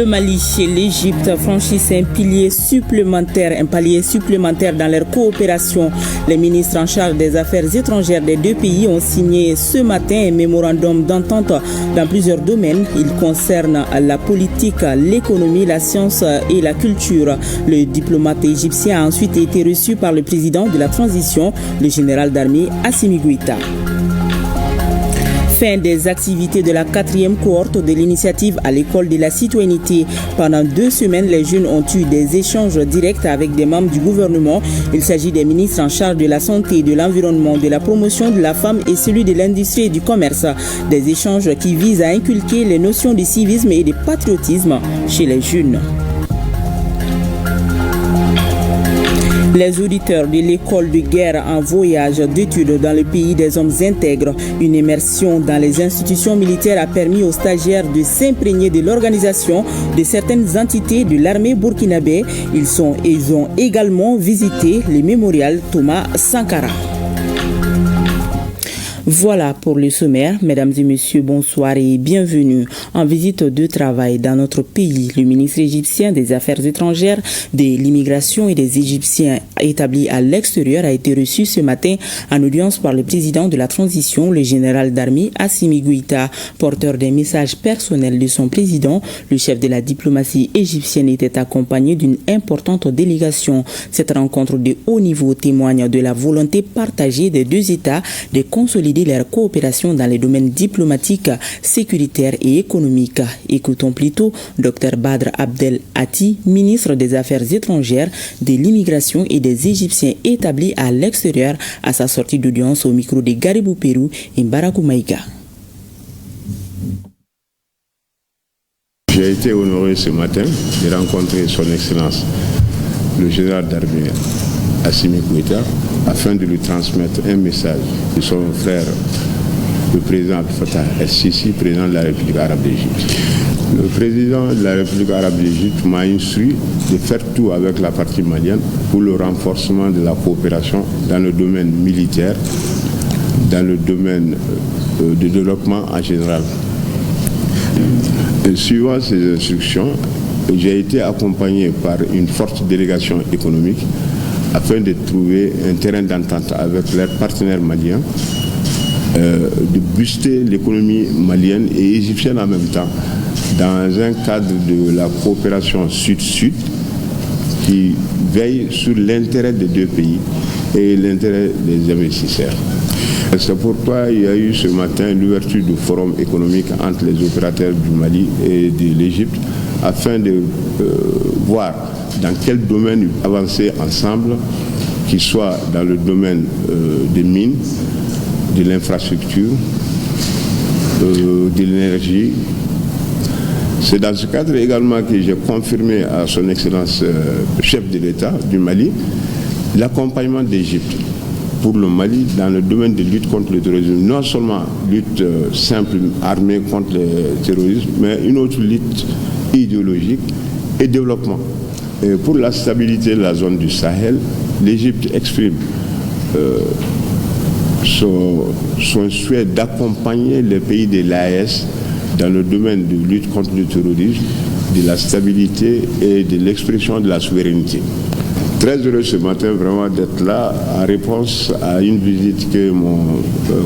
Mali et l'Égypte franchissent un palier supplémentaire dans leur coopération. Les ministres en charge des affaires étrangères des deux pays ont signé ce matin un mémorandum d'entente dans plusieurs domaines. Il concerne la politique, l'économie, la science et la culture. Le diplomate égyptien a ensuite été reçu par le président de la transition, le général d'armée Assimi Goïta. Fin des activités de la 4e cohorte de l'initiative à l'école de la citoyenneté. Pendant 2 semaines, les jeunes ont eu des échanges directs avec des membres du gouvernement. Il s'agit des ministres en charge de la santé, de l'environnement, de la promotion de la femme et celui de l'industrie et du commerce. Des échanges qui visent à inculquer les notions de civisme et de patriotisme chez les jeunes. Les auditeurs de l'école de guerre en voyage d'études dans le pays des hommes intègres. Une immersion dans les institutions militaires a permis aux stagiaires de s'imprégner de l'organisation de certaines entités de l'armée burkinabé. Ils ont également visité le mémorial Thomas Sankara. Voilà pour le sommaire. Mesdames et messieurs, bonsoir et bienvenue. En visite de travail dans notre pays, le ministre égyptien des Affaires étrangères, de l'immigration et des Égyptiens établis à l'extérieur a été reçu ce matin en audience par le président de la transition, le général d'armée Assimi Goïta. Porteur des messages personnels de son président, le chef de la diplomatie égyptienne était accompagné d'une importante délégation. Cette rencontre de haut niveau témoigne de la volonté partagée des deux États de consolider leur coopération dans les domaines diplomatiques, sécuritaires et économiques. Écoutons plutôt Dr Badr Abdel Hati, ministre des Affaires étrangères, de l'immigration et des Égyptiens établis à l'extérieur, à sa sortie d'audience au micro de Garibou Pérou et Mbarakou Maïga. J'ai été honoré ce matin de rencontrer son Excellence, le général d'armée Assimi Goïta, afin de lui transmettre un message de son frère, le président Abdel Fattah el-Sisi, président de la République arabe d'Égypte. Le président de la République arabe d'Égypte m'a instruit de faire tout avec la partie malienne pour le renforcement de la coopération dans le domaine militaire, dans le domaine de développement en général. Et suivant ces instructions, j'ai été accompagné par une forte délégation économique afin de trouver un terrain d'entente avec leurs partenaires maliens, de booster l'économie malienne et égyptienne en même temps, dans un cadre de la coopération sud-sud qui veille sur l'intérêt des deux pays et l'intérêt des investisseurs. C'est pourquoi il y a eu ce matin l'ouverture du forum économique entre les opérateurs du Mali et de l'Égypte afin de voir dans quel domaine avancer ensemble, qu'il soit dans le domaine des mines, de l'infrastructure, de l'énergie. C'est dans ce cadre également que j'ai confirmé à son Excellence chef de l'État du Mali l'accompagnement d'Égypte pour le Mali dans le domaine de lutte contre le terrorisme. Non seulement lutte simple armée contre le terrorisme, mais une autre lutte idéologique et développement. Et pour la stabilité de la zone du Sahel, l'Égypte exprime son souhait d'accompagner les pays de l'AES dans le domaine de lutte contre le terrorisme, de la stabilité et de l'expression de la souveraineté. Très heureux ce matin vraiment d'être là en réponse à une visite que mon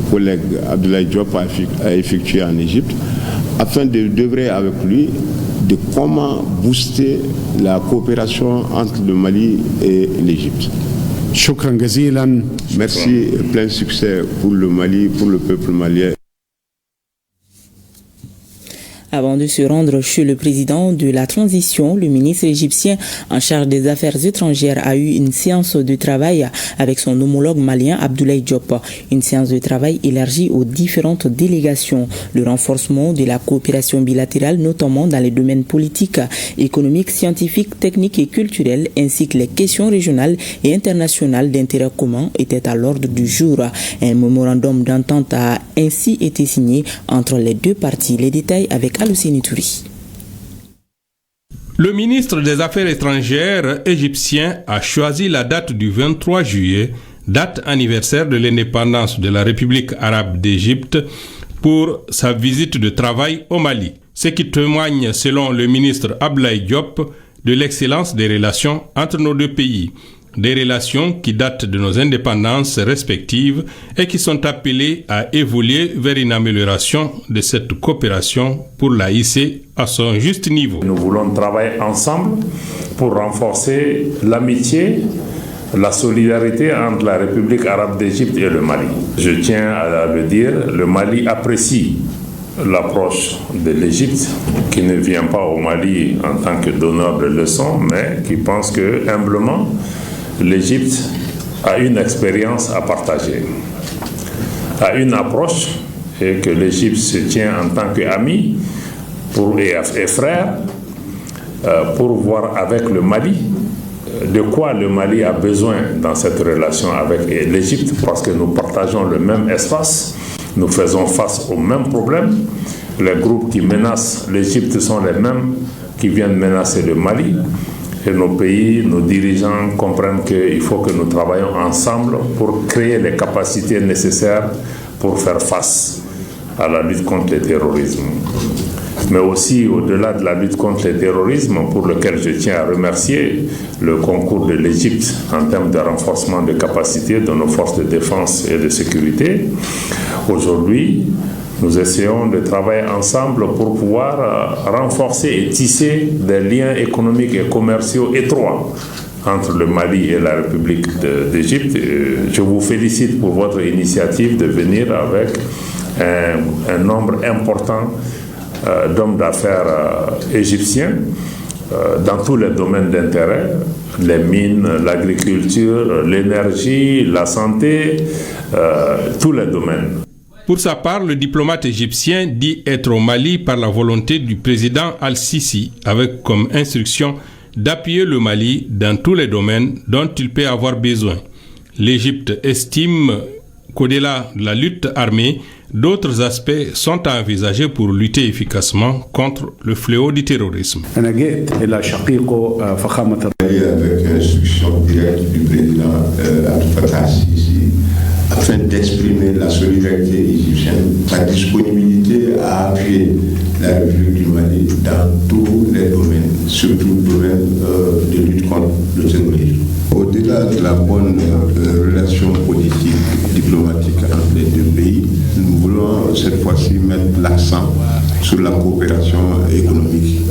collègue Abdoulaye Diop a effectuée en Égypte afin d'œuvrer avec lui de comment booster la coopération entre le Mali et l'Égypte. Merci et plein succès pour le Mali, pour le peuple malien. Avant de se rendre chez le président de la transition, le ministre égyptien en charge des affaires étrangères a eu une séance de travail avec son homologue malien Abdoulaye Diop. Une séance de travail élargie aux différentes délégations. Le renforcement de la coopération bilatérale, notamment dans les domaines politiques, économiques, scientifiques, techniques et culturels, ainsi que les questions régionales et internationales d'intérêt commun étaient à l'ordre du jour. Un mémorandum d'entente a ainsi été signé entre les deux parties. Les détails avec Alousseni Touri. Le ministre des Affaires étrangères égyptien a choisi la date du 23 juillet, date anniversaire de l'indépendance de la République arabe d'Égypte, pour sa visite de travail au Mali. ce qui témoigne, selon le ministre Abdoulaye Diop, de l'excellence des relations entre nos deux pays. Des relations qui datent de nos indépendances respectives et qui sont appelées à évoluer vers une amélioration de cette coopération pour la hisser à son juste niveau. Nous voulons travailler ensemble pour renforcer l'amitié, la solidarité entre la République arabe d'Égypte et le Mali. Je tiens à le dire, le Mali apprécie l'approche de l'Égypte, qui ne vient pas au Mali en tant que donneur de leçons, mais qui pense que, humblement, l'Égypte a une expérience à partager, a une approche, et que l'Égypte se tient en tant qu'ami et frère pour voir avec le Mali de quoi le Mali a besoin dans cette relation avec l'Égypte, parce que nous partageons le même espace, nous faisons face aux mêmes problèmes. Les groupes qui menacent l'Égypte sont les mêmes qui viennent menacer le Mali. Et nos pays, nos dirigeants comprennent qu'il faut que nous travaillions ensemble pour créer les capacités nécessaires pour faire face à la lutte contre le terrorisme. Mais aussi, au-delà de la lutte contre le terrorisme, pour lequel je tiens à remercier le concours de l'Égypte en termes de renforcement de capacités de nos forces de défense et de sécurité, aujourd'hui, nous essayons de travailler ensemble pour pouvoir renforcer et tisser des liens économiques et commerciaux étroits entre le Mali et la République d'Égypte. Je vous félicite pour votre initiative de venir avec un nombre important d'hommes d'affaires égyptiens dans tous les domaines d'intérêt, les mines, l'agriculture, l'énergie, la santé, tous les domaines. Pour sa part, le diplomate égyptien dit être au Mali par la volonté du président Al-Sisi, avec comme instruction d'appuyer le Mali dans tous les domaines dont il peut avoir besoin. L'Égypte estime qu'au-delà de la lutte armée, d'autres aspects sont à envisager pour lutter efficacement contre le fléau du terrorisme. Avec l'instruction directe du président Abdel Fattah al-Sisi, afin d'exprimer la solidarité égyptienne, sa disponibilité à appuyer la République du Mali dans tous les domaines, surtout le domaine de lutte contre le terrorisme. Au-delà de la bonne relation politique, diplomatique entre les deux pays, nous voulons cette fois-ci mettre l'accent sur la coopération économique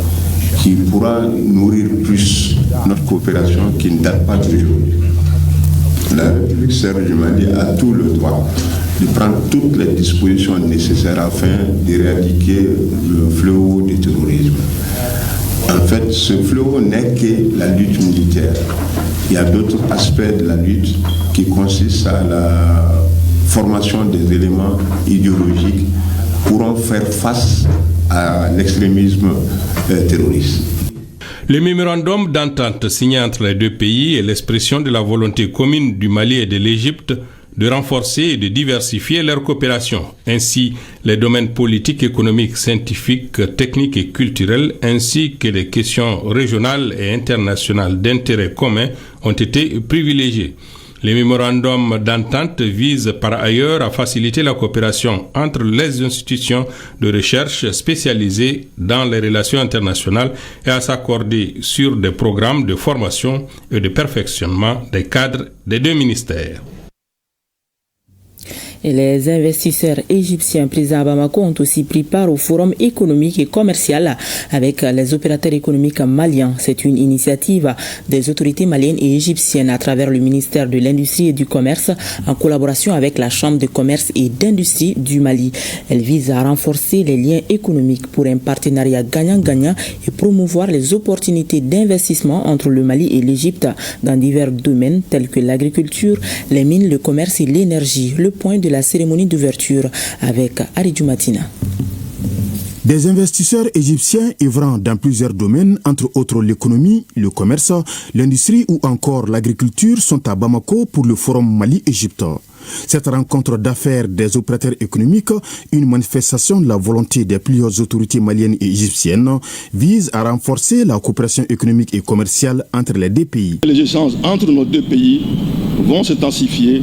qui pourra nourrir plus notre coopération qui ne date pas d'aujourd'hui. La République serbe du Mali a tout le droit de prendre toutes les dispositions nécessaires afin d'éradiquer le fléau du terrorisme. En fait, ce fléau n'est que la lutte militaire. Il y a d'autres aspects de la lutte qui consistent à la formation des éléments idéologiques pour faire face à l'extrémisme terroriste. Le mémorandum d'entente signé entre les deux pays est l'expression de la volonté commune du Mali et de l'Égypte de renforcer et de diversifier leur coopération. Ainsi, les domaines politiques, économiques, scientifiques, techniques et culturels, ainsi que les questions régionales et internationales d'intérêt commun ont été privilégiés. Le mémorandum d'entente vise par ailleurs à faciliter la coopération entre les institutions de recherche spécialisées dans les relations internationales et à s'accorder sur des programmes de formation et de perfectionnement des cadres des deux ministères. Et les investisseurs égyptiens présents à Bamako ont aussi pris part au forum économique et commercial avec les opérateurs économiques maliens. C'est une initiative des autorités maliennes et égyptiennes à travers le ministère de l'Industrie et du Commerce en collaboration avec la Chambre de commerce et d'industrie du Mali. Elle vise à renforcer les liens économiques pour un partenariat gagnant-gagnant et promouvoir les opportunités d'investissement entre le Mali et l'Égypte dans divers domaines tels que l'agriculture, les mines, le commerce et l'énergie. Le point de la cérémonie d'ouverture avec Aridou Matina. Des investisseurs égyptiens œuvrant dans plusieurs domaines, entre autres l'économie, le commerce, l'industrie ou encore l'agriculture sont à Bamako pour le forum Mali-Égypte. Cette rencontre d'affaires des opérateurs économiques, une manifestation de la volonté des plusieurs autorités maliennes et égyptiennes, vise à renforcer la coopération économique et commerciale entre les deux pays. Les échanges entre nos deux pays vont s'intensifier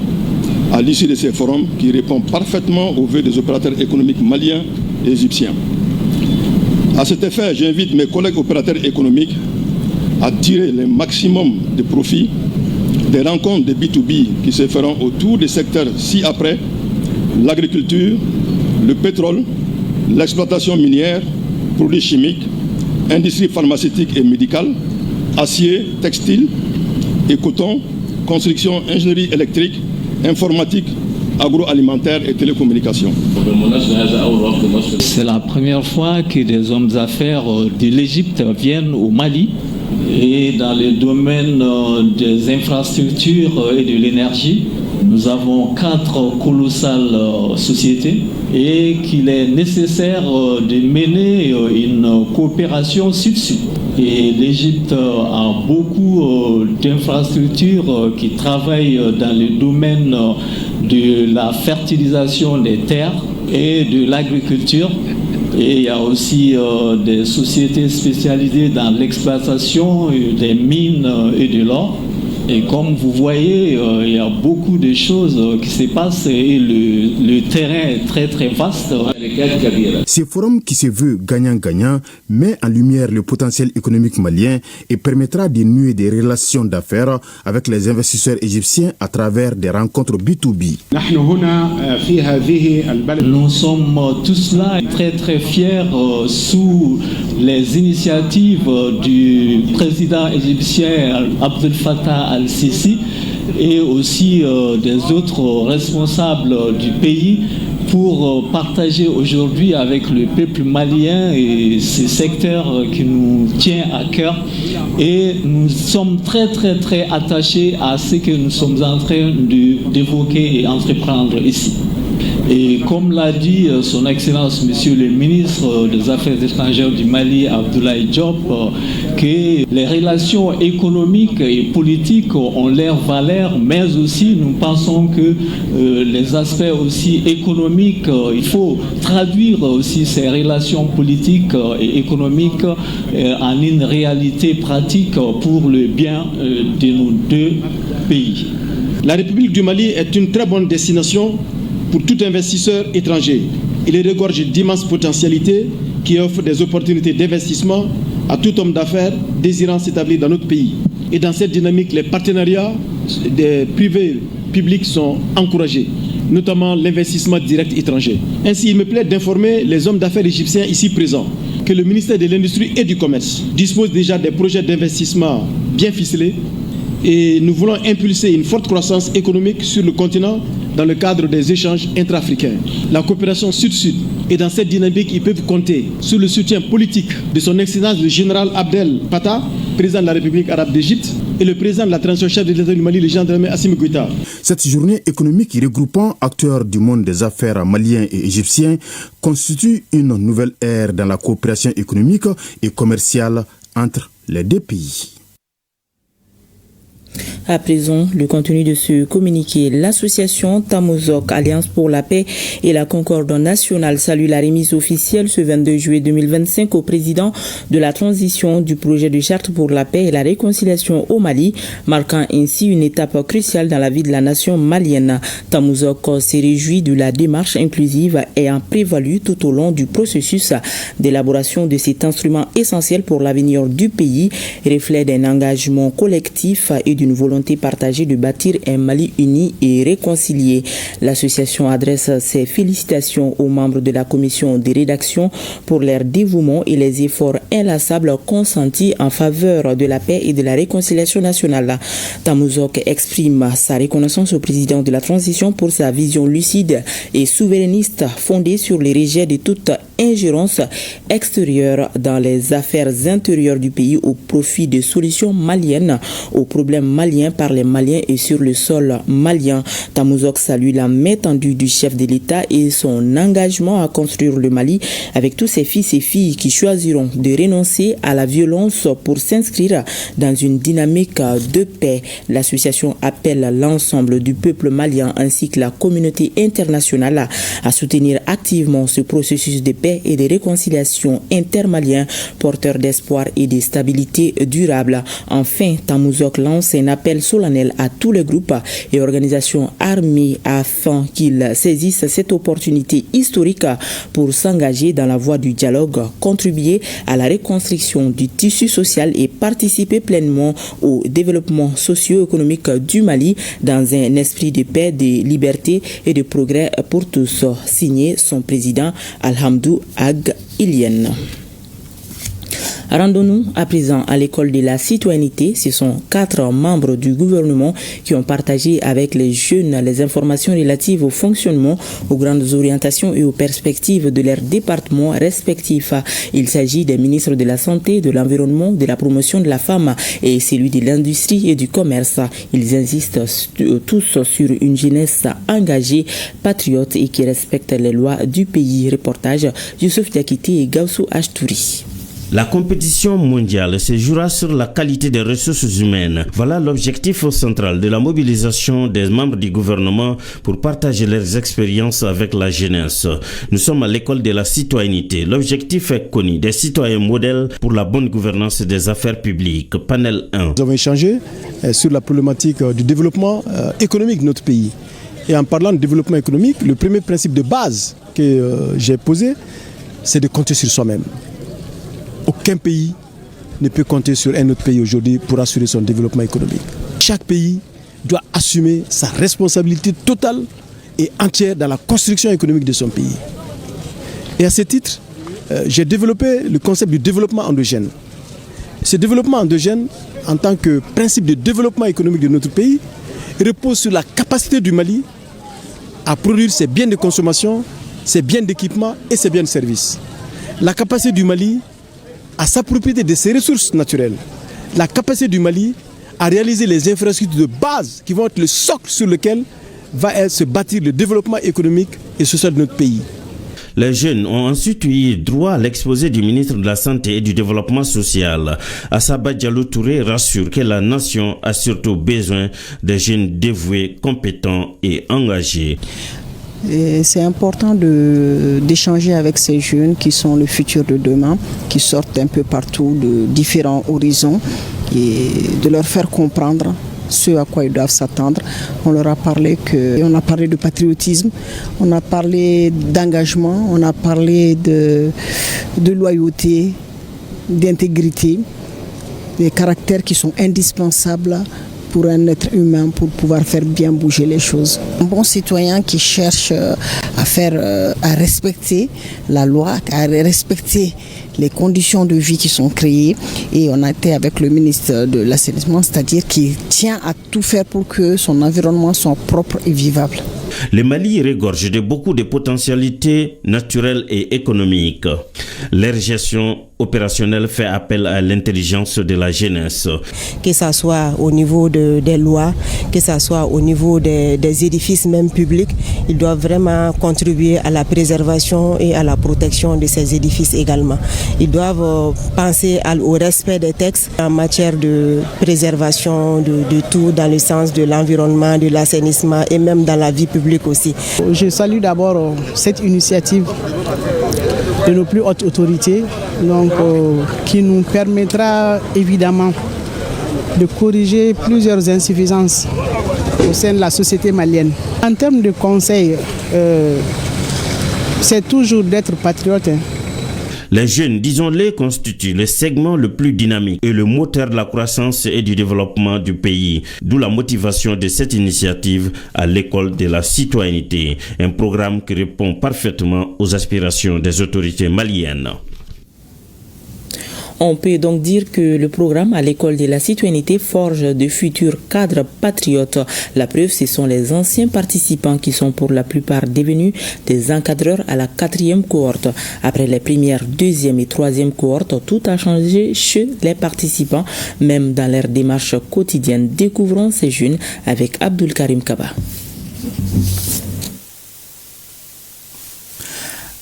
à l'issue de ces forums qui répondent parfaitement aux vœux des opérateurs économiques maliens et égyptiens. À cet effet, j'invite mes collègues opérateurs économiques à tirer le maximum de profit des rencontres de B2B qui se feront autour des secteurs ci-après, l'agriculture, le pétrole, l'exploitation minière, produits chimiques, industrie pharmaceutique et médicale, acier, textile et coton, construction, ingénierie électrique, informatique, agroalimentaire et télécommunications. C'est la première fois que des hommes d'affaires de l'Égypte viennent au Mali et dans les domaines des infrastructures et de l'énergie. Nous avons 4 colossales sociétés et qu'il est nécessaire de mener une coopération sud-sud. Et l'Égypte a beaucoup d'infrastructures qui travaillent dans le domaine de la fertilisation des terres et de l'agriculture. Et il y a aussi des sociétés spécialisées dans l'exploitation des mines et de l'or. Et comme vous voyez, il y a beaucoup de choses qui se passent et le terrain est très très vaste. Ce forum qui se veut gagnant-gagnant met en lumière le potentiel économique malien et permettra de nouer des relations d'affaires avec les investisseurs égyptiens à travers des rencontres B2B. Nous sommes tous là très très fiers sous les initiatives du président égyptien Abdel Fattah al-Sisi et aussi des autres responsables du pays pour partager aujourd'hui avec le peuple malien et ce secteur qui nous tient à cœur. Et nous sommes très très très attachés à ce que nous sommes en train d'évoquer et entreprendre ici. Et comme l'a dit son Excellence Monsieur le ministre des Affaires étrangères du Mali, Abdoulaye Diop, que les relations économiques et politiques ont leur valeur, mais aussi nous pensons que les aspects aussi économiques, il faut traduire aussi ces relations politiques et économiques en une réalité pratique pour le bien de nos 2 pays. La République du Mali est une très bonne destination pour tout investisseur étranger. Il regorge d'immenses potentialités qui offrent des opportunités d'investissement à tout homme d'affaires désirant s'établir dans notre pays. Et dans cette dynamique, les partenariats des privés publics sont encouragés, notamment l'investissement direct étranger. Ainsi, il me plaît d'informer les hommes d'affaires égyptiens ici présents que le ministère de l'Industrie et du Commerce dispose déjà des projets d'investissement bien ficelés et nous voulons impulser une forte croissance économique sur le continent dans le cadre des échanges intra-africains. La coopération sud-sud, et dans cette dynamique, ils peuvent compter sur le soutien politique de son Excellence le général Abdel Fattah, président de la République arabe d'Égypte, et le président de la transition chef de l'État du Mali, le gendarme Assimi Goïta. Cette journée économique regroupant acteurs du monde des affaires maliens et égyptiens constitue une nouvelle ère dans la coopération économique et commerciale entre les 2 pays. À présent, le contenu de ce communiqué. L'association Tamozok, Alliance pour la paix et la concorde nationale, salue la remise officielle ce 22 juillet 2025 au président de la transition du projet de charte pour la paix et la réconciliation au Mali, marquant ainsi une étape cruciale dans la vie de la nation malienne. Tamozok s'est réjoui de la démarche inclusive ayant prévalu tout au long du processus d'élaboration de cet instrument essentiel pour l'avenir du pays, reflet d'un engagement collectif et d'une volonté partagée de bâtir un Mali uni et réconcilié. L'association adresse ses félicitations aux membres de la commission de rédaction pour leur dévouement et les efforts inlassables consentis en faveur de la paix et de la réconciliation nationale. Tamozok exprime sa reconnaissance au président de la transition pour sa vision lucide et souverainiste fondée sur les rejets de toute ingérence extérieure dans les affaires intérieures du pays au profit de solutions maliennes aux problèmes maliens par les Maliens et sur le sol malien. Tamozok salue la main tendue du chef de l'État et son engagement à construire le Mali avec tous ses fils et filles qui choisiront de renoncer à la violence pour s'inscrire dans une dynamique de paix. L'association appelle l'ensemble du peuple malien ainsi que la communauté internationale à soutenir activement ce processus de paix paix et de réconciliation intermalien, porteur d'espoir et de stabilité durable. Enfin, Tamouzok lance un appel solennel à tous les groupes et organisations armées afin qu'ils saisissent cette opportunité historique pour s'engager dans la voie du dialogue, contribuer à la reconstruction du tissu social et participer pleinement au développement socio-économique du Mali dans un esprit de paix, de liberté et de progrès pour tous. Signé son président Alhamdou Ag Ilien. Rendons-nous à présent à l'école de la citoyenneté. Ce sont 4 membres du gouvernement qui ont partagé avec les jeunes les informations relatives au fonctionnement, aux grandes orientations et aux perspectives de leurs départements respectifs. Il s'agit des ministres de la Santé, de l'Environnement, de la Promotion de la Femme et celui de l'Industrie et du Commerce. Ils insistent tous sur une jeunesse engagée, patriote et qui respecte les lois du pays. Reportage Youssouf Diakité et Gaussou Achtouri. La compétition mondiale se jouera sur la qualité des ressources humaines. Voilà l'objectif central de la mobilisation des membres du gouvernement pour partager leurs expériences avec la jeunesse. Nous sommes à l'école de la citoyenneté. L'objectif est connu, des citoyens modèles pour la bonne gouvernance des affaires publiques. Panel 1. Nous avons échangé sur la problématique du développement économique de notre pays. Et en parlant de développement économique, le premier principe de base que j'ai posé, c'est de compter sur soi-même. Aucun pays ne peut compter sur un autre pays aujourd'hui pour assurer son développement économique. Chaque pays doit assumer sa responsabilité totale et entière dans la construction économique de son pays. Et à ce titre, j'ai développé le concept du développement endogène. Ce développement endogène, en tant que principe de développement économique de notre pays, repose sur la capacité du Mali à produire ses biens de consommation, ses biens d'équipement et ses biens de service. La capacité du Mali à s'approprier de ses ressources naturelles, la capacité du Mali à réaliser les infrastructures de base qui vont être le socle sur lequel va se bâtir le développement économique et social de notre pays. Les jeunes ont ensuite eu droit à l'exposé du ministre de la Santé et du Développement social. Assaba Diallo Touré rassure que la nation a surtout besoin de jeunes dévoués, compétents et engagés. C'est important d'échanger avec ces jeunes qui sont le futur de demain, qui sortent un peu partout de différents horizons et de leur faire comprendre ce à quoi ils doivent s'attendre. On leur a parlé de patriotisme, on a parlé d'engagement, on a parlé de loyauté, d'intégrité, des caractères qui sont indispensables pour un être humain, pour pouvoir faire bien bouger les choses. Un bon citoyen qui cherche à respecter la loi, à respecter les conditions de vie qui sont créées. Et on a été avec le ministre de l'Assainissement, c'est-à-dire qui tient à tout faire pour que son environnement soit propre et vivable. Le Mali regorge de beaucoup de potentialités naturelles et économiques. Leur gestion opérationnelle fait appel à l'intelligence de la jeunesse. Que ce soit au niveau des lois, que ce soit au niveau des édifices même publics, ils doivent vraiment contribuer à la préservation et à la protection de ces édifices également. Ils doivent penser au respect des textes en matière de préservation de tout dans le sens de l'environnement, de l'assainissement et même dans la vie publique aussi. Je salue d'abord cette initiative de nos plus hautes autorités, qui nous permettra évidemment de corriger plusieurs insuffisances au sein de la société malienne. En termes de conseils, c'est toujours d'être patriote. Les jeunes, disons-les, constituent le segment le plus dynamique et le moteur de la croissance et du développement du pays. D'où la motivation de cette initiative à l'école de la citoyenneté, un programme qui répond parfaitement aux aspirations des autorités maliennes. On peut donc dire que le programme à l'école de la citoyenneté forge de futurs cadres patriotes. La preuve, ce sont les anciens participants qui sont pour la plupart devenus des encadreurs à la 4e cohorte. Après les premières, 2e et 3e cohortes, tout a changé chez les participants, même dans leur démarche quotidienne. Découvrons ces jeunes avec Abdul Karim Kaba.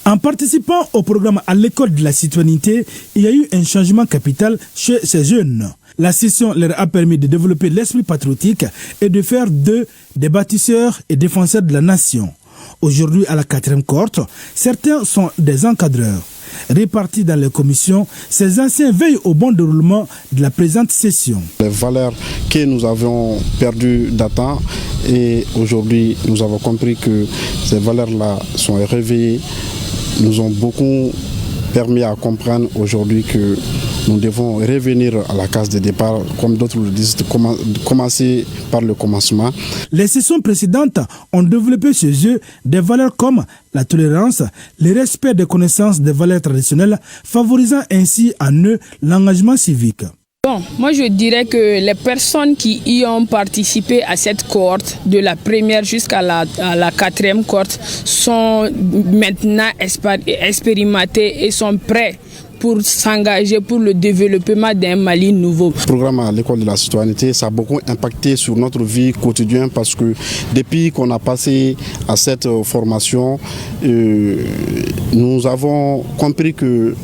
En participant au programme à l'école de la citoyenneté, il y a eu un changement capital chez ces jeunes. La session leur a permis de développer l'esprit patriotique et de faire d'eux des bâtisseurs et défenseurs de la nation. Aujourd'hui à la 4e cohorte, certains sont des encadreurs. Répartis dans les commissions, ces anciens veillent au bon déroulement de la présente session. Les valeurs que nous avions perdues d'antan et aujourd'hui nous avons compris que ces valeurs-là sont réveillées, nous ont beaucoup permis à comprendre aujourd'hui que nous devons revenir à la case de départ, comme d'autres le disent, commencer par le commencement. Les sessions précédentes ont développé chez eux des valeurs comme la tolérance, le respect des connaissances des valeurs traditionnelles, favorisant ainsi en eux l'engagement civique. Bon, moi je dirais que les personnes qui y ont participé à cette cohorte, de la première jusqu'à la 4e cohorte, sont maintenant expérimentées et sont prêts pour s'engager pour le développement d'un Mali nouveau. Le programme à l'école de la citoyenneté, ça a beaucoup impacté sur notre vie quotidienne parce que depuis qu'on a passé à cette formation, nous avons compris que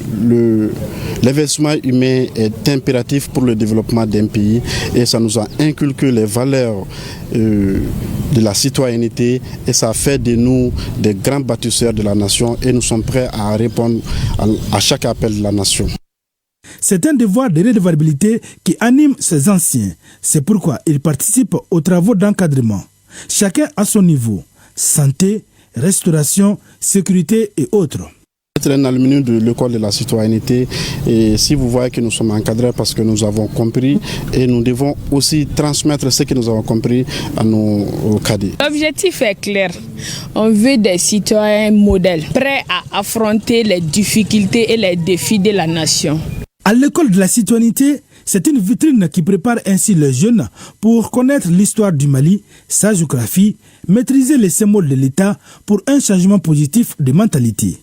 l'investissement humain est impératif pour le développement d'un pays et ça nous a inculqué les valeurs de la citoyenneté et ça fait de nous des grands bâtisseurs de la nation et nous sommes prêts à répondre à chaque appel de la nation. C'est un devoir de redevabilité qui anime ces anciens. C'est pourquoi ils participent aux travaux d'encadrement. Chacun à son niveau. Santé, restauration, sécurité et autres. C'est un alumni de l'école de la citoyenneté et si vous voyez que nous sommes encadrés parce que nous avons compris et nous devons aussi transmettre ce que nous avons compris à nos cadets. L'objectif est clair. On veut des citoyens modèles, prêts à affronter les difficultés et les défis de la nation. À l'école de la citoyenneté, c'est une vitrine qui prépare ainsi les jeunes pour connaître l'histoire du Mali, sa géographie, maîtriser les symboles de l'État pour un changement positif de mentalité.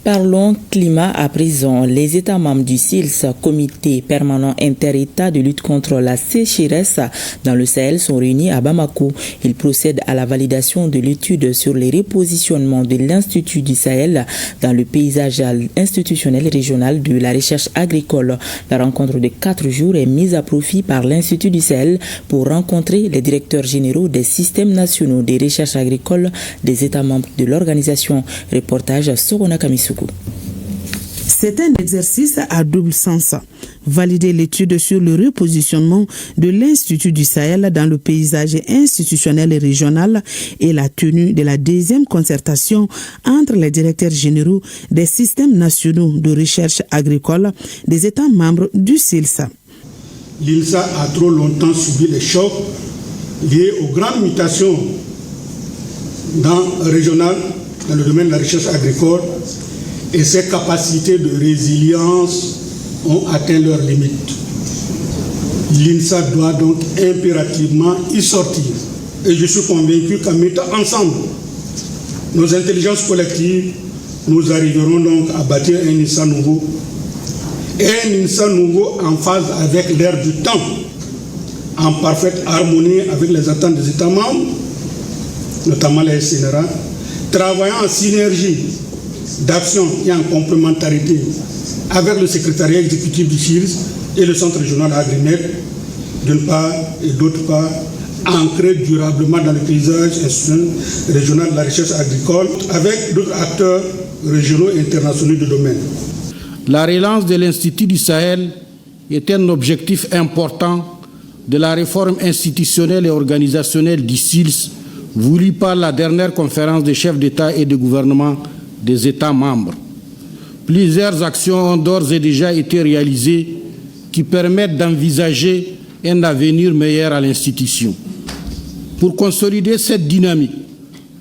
Parlons climat à présent. Les États membres du CILS, Comité permanent inter-État de lutte contre la sécheresse dans le Sahel, sont réunis à Bamako. Ils procèdent à la validation de l'étude sur les repositionnements de l'Institut du Sahel dans le paysage institutionnel régional de la recherche agricole. La rencontre de 4 jours est mise à profit par l'Institut du Sahel pour rencontrer les directeurs généraux des systèmes nationaux des recherches agricoles des États membres de l'organisation. Reportage Sorona Kamisou. C'est un exercice à double sens. Valider l'étude sur le repositionnement de l'Institut du Sahel dans le paysage institutionnel et régional et la tenue de la 2e concertation entre les directeurs généraux des systèmes nationaux de recherche agricole des États membres du CILSA. L'ILSA a trop longtemps subi les chocs liés aux grandes mutations régionales dans le domaine de la recherche agricole et ses capacités de résilience ont atteint leurs limites. L'INSA doit donc impérativement y sortir. Et je suis convaincu qu'en mettant ensemble nos intelligences collectives, nous arriverons donc à bâtir un INSA nouveau. Et un INSA nouveau en phase avec l'ère du temps, en parfaite harmonie avec les attentes des États membres, notamment les SNRA, travaillant en synergie d'action et en complémentarité avec le secrétariat exécutif du CILS et le centre régional Agrinet, d'une part, et d'autre part, ancré durablement dans le paysage régional de la recherche agricole avec d'autres acteurs régionaux et internationaux du domaine. La relance de l'Institut du Sahel est un objectif important de la réforme institutionnelle et organisationnelle du CILS voulue par la dernière conférence des chefs d'État et de gouvernement des États membres. Plusieurs actions ont d'ores et déjà été réalisées qui permettent d'envisager un avenir meilleur à l'institution. Pour consolider cette dynamique,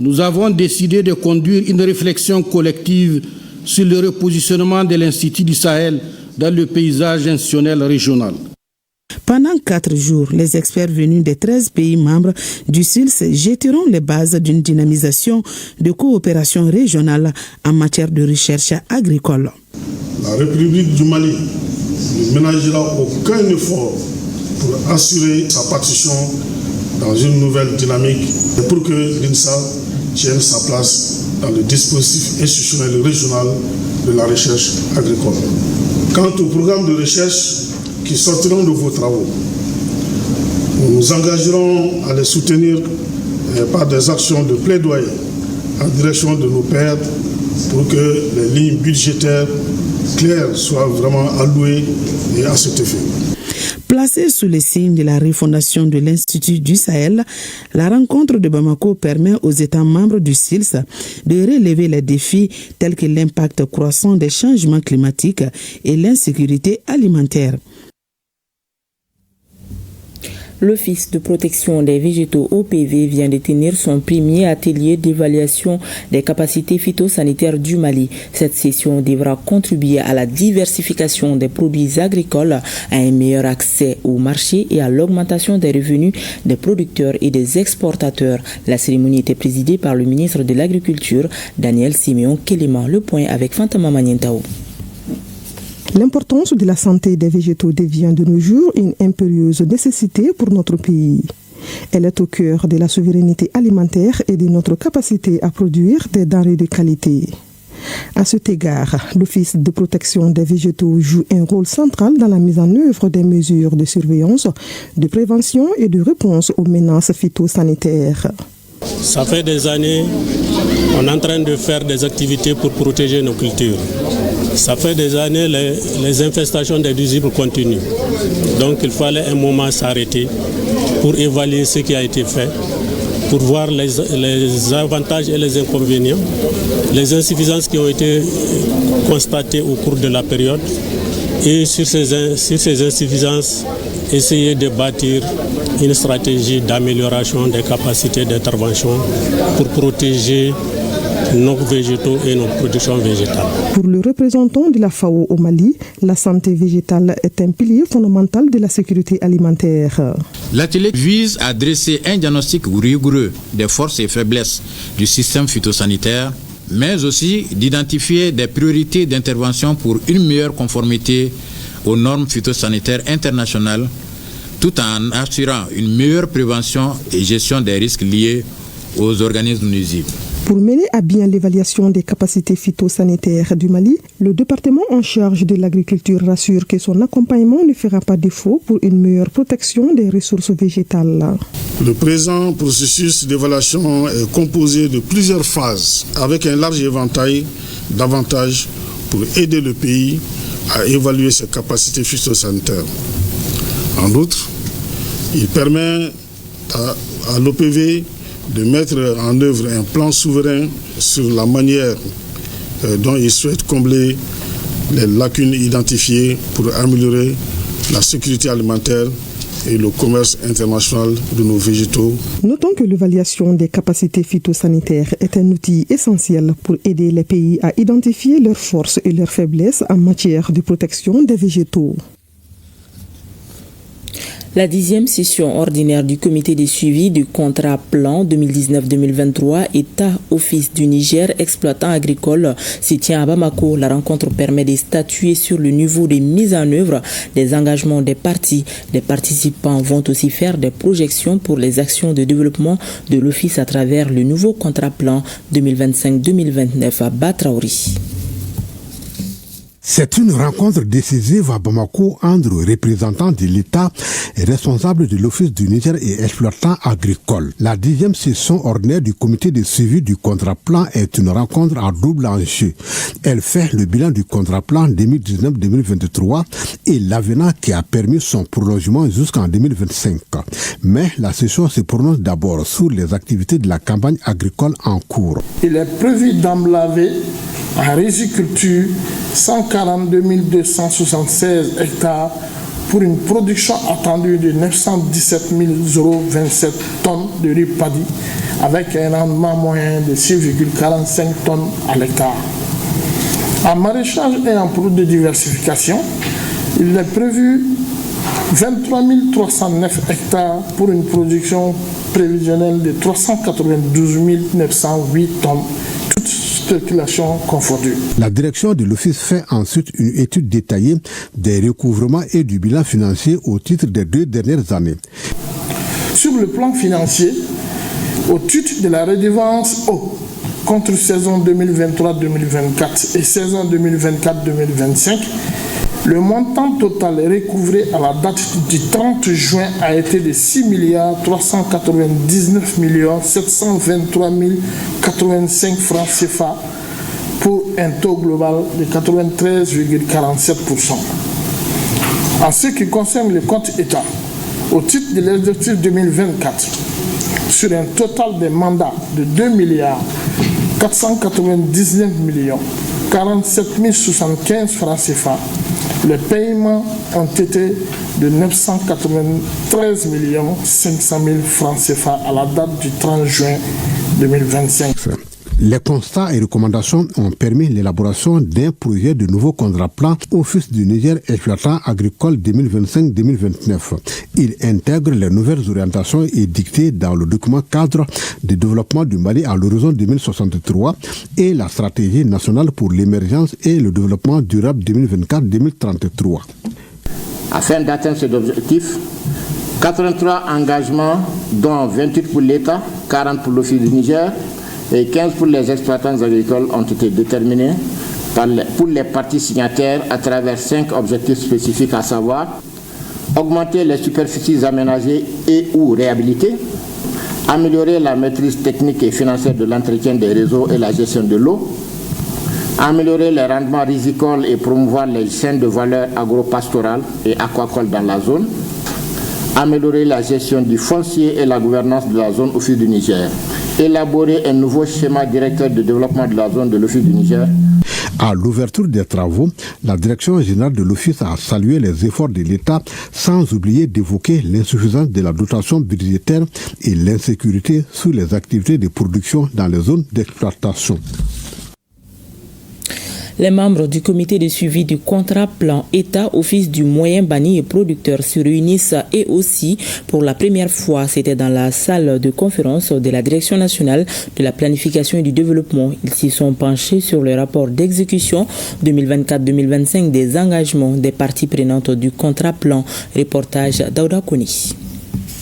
nous avons décidé de conduire une réflexion collective sur le repositionnement de l'Institut du Sahel dans le paysage institutionnel régional. Pendant 4 jours, les experts venus des 13 pays membres du CILS jetteront les bases d'une dynamisation de coopération régionale en matière de recherche agricole. La République du Mali ne ménagera aucun effort pour assurer sa partition dans une nouvelle dynamique et pour que l'INSA tienne sa place dans le dispositif institutionnel régional de la recherche agricole. Quant au programme de recherche qui sortiront de vos travaux, nous nous engagerons à les soutenir par des actions de plaidoyer en direction de nos pairs pour que les lignes budgétaires claires soient vraiment allouées et à cet effet. Placée sous les signes de la refondation de l'Institut du Sahel, la rencontre de Bamako permet aux États membres du SILS de relever les défis tels que l'impact croissant des changements climatiques et l'insécurité alimentaire. L'Office de protection des végétaux OPV vient de tenir son premier atelier d'évaluation des capacités phytosanitaires du Mali. Cette session devra contribuer à la diversification des produits agricoles, à un meilleur accès au marché et à l'augmentation des revenus des producteurs et des exportateurs. La cérémonie était présidée par le ministre de l'Agriculture, Daniel Simeon Kelema. Le point avec Fantama Manientao. L'importance de la santé des végétaux devient de nos jours une impérieuse nécessité pour notre pays. Elle est au cœur de la souveraineté alimentaire et de notre capacité à produire des denrées de qualité. À cet égard, l'Office de protection des végétaux joue un rôle central dans la mise en œuvre des mesures de surveillance, de prévention et de réponse aux menaces phytosanitaires. Ça fait des années qu'on est en train de faire des activités pour protéger nos cultures. Ça fait des années les infestations des nuisibles continuent. Donc il fallait un moment s'arrêter pour évaluer ce qui a été fait, pour voir les avantages et les inconvénients, les insuffisances qui ont été constatées au cours de la période et sur ces insuffisances, essayer de bâtir une stratégie d'amélioration des capacités d'intervention pour protéger nos végétaux et nos productions végétales. Pour le représentant de la FAO au Mali, la santé végétale est un pilier fondamental de la sécurité alimentaire. L'atelier vise à dresser un diagnostic rigoureux des forces et faiblesses du système phytosanitaire, mais aussi d'identifier des priorités d'intervention pour une meilleure conformité aux normes phytosanitaires internationales, tout en assurant une meilleure prévention et gestion des risques liés aux organismes nuisibles. Pour mener à bien l'évaluation des capacités phytosanitaires du Mali, le département en charge de l'agriculture rassure que son accompagnement ne fera pas défaut pour une meilleure protection des ressources végétales. Le présent processus d'évaluation est composé de plusieurs phases avec un large éventail d'avantages pour aider le pays à évaluer ses capacités phytosanitaires. En outre, il permet à l'OPV de mettre en œuvre un plan souverain sur la manière dont il souhaite combler les lacunes identifiées pour améliorer la sécurité alimentaire et le commerce international de nos végétaux. Notons que l'évaluation des capacités phytosanitaires est un outil essentiel pour aider les pays à identifier leurs forces et leurs faiblesses en matière de protection des végétaux. La 10e session ordinaire du comité de suivi du contrat plan 2019-2023 État-Office du Niger exploitant agricole se tient à Bamako. La rencontre permet de statuer sur le niveau de mise en œuvre des engagements des parties. Les participants vont aussi faire des projections pour les actions de développement de l'Office à travers le nouveau contrat plan 2025-2029 à Batraouri. C'est une rencontre décisive à Bamako entre représentants de l'État et responsables de l'Office du Niger et exploitants agricoles. La 10e session ordinaire du comité de suivi du contrat plan est une rencontre à double enjeu. Elle fait le bilan du contrat plan 2019-2023 et l'avenant qui a permis son prolongement jusqu'en 2025. Mais la session se prononce d'abord sur les activités de la campagne agricole en cours. Il est prévu d'emblaver en riziculture 142 276 hectares pour une production attendue de 917 027 tonnes de riz paddy avec un rendement moyen de 6,45 tonnes à l'hectare. En maraîchage et en produits de diversification, il est prévu 23 309 hectares pour une production prévisionnelle de 392 908 tonnes, toutes spéculations confondues. La direction de l'Office fait ensuite une étude détaillée des recouvrements et du bilan financier au titre des 2 dernières années. Sur le plan financier, au titre de la redevance eau contre saison 2023-2024 et saison 2024-2025, Le montant total recouvré à la date du 30 juin a été de 6 399 723 085 francs CFA pour un taux global de 93,47%. En ce qui concerne le compte État, au titre de l'exercice 2024, sur un total de mandats de 2 499 47 075 francs CFA, les paiements ont été de 993 500 000 francs CFA à la date du 30 juin 2025. Les constats et recommandations ont permis l'élaboration d'un projet de nouveau contrat plan Office du Niger exploitant agricole 2025-2029. Il intègre les nouvelles orientations édictées dans le document cadre de développement du Mali à l'horizon 2063 et la stratégie nationale pour l'émergence et le développement durable 2024-2033. Afin d'atteindre cet objectif, 83 engagements, dont 28 pour l'État, 40 pour l'Office du Niger, et 15 pour les exploitants agricoles ont été déterminés pour les parties signataires à travers 5 objectifs spécifiques, à savoir augmenter les superficies aménagées et ou réhabilitées, améliorer la maîtrise technique et financière de l'entretien des réseaux et la gestion de l'eau, améliorer les rendements rizicoles et promouvoir les chaînes de valeur agro-pastorales et aquacoles dans la zone, améliorer la gestion du foncier et la gouvernance de la zone Office du Niger, élaborer un nouveau schéma directeur de développement de la zone de l'Office du Niger. À l'ouverture des travaux, la direction générale de l'Office a salué les efforts de l'État sans oublier d'évoquer l'insuffisance de la dotation budgétaire et l'insécurité sur les activités de production dans les zones d'exploitation. Les membres du comité de suivi du contrat plan État, Office du moyen banni et producteur se réunissent et aussi pour la première fois, c'était dans la salle de conférence de la Direction nationale de la planification et du développement. Ils s'y sont penchés sur le rapport d'exécution 2024-2025 des engagements des parties prenantes du contrat plan. Reportage d'Aouda Koni.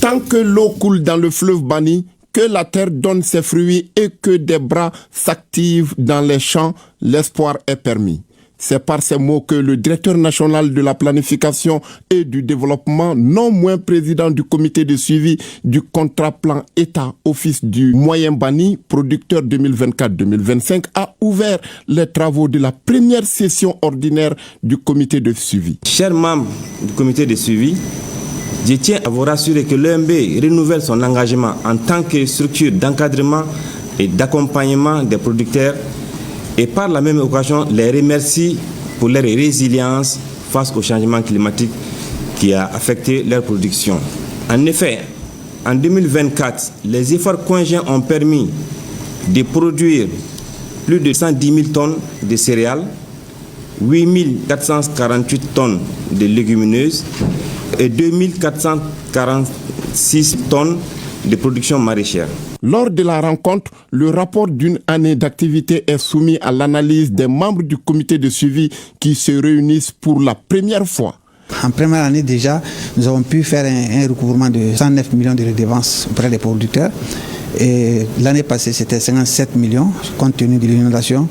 Tant que l'eau coule dans le fleuve Bani, que la terre donne ses fruits et que des bras s'activent dans les champs, l'espoir est permis. C'est par ces mots que le directeur national de la planification et du développement, non moins président du comité de suivi du contrat plan État, Office du moyen banni, producteur 2024-2025, a ouvert les travaux de la première session ordinaire du comité de suivi. Chers membres du comité de suivi, je tiens à vous rassurer que l'EMB renouvelle son engagement en tant que structure d'encadrement et d'accompagnement des producteurs et par la même occasion les remercie pour leur résilience face au changement climatique qui a affecté leur production. En effet, en 2024, les efforts conjoints ont permis de produire plus de 110 000 tonnes de céréales, 8 448 tonnes de légumineuses et 2446 tonnes de production maraîchère. Lors de la rencontre, le rapport d'une année d'activité est soumis à l'analyse des membres du comité de suivi qui se réunissent pour la première fois. En première année déjà, nous avons pu faire un recouvrement de 109 millions de redevances auprès des producteurs. Et l'année passée, c'était 57 millions compte tenu de l'inondation.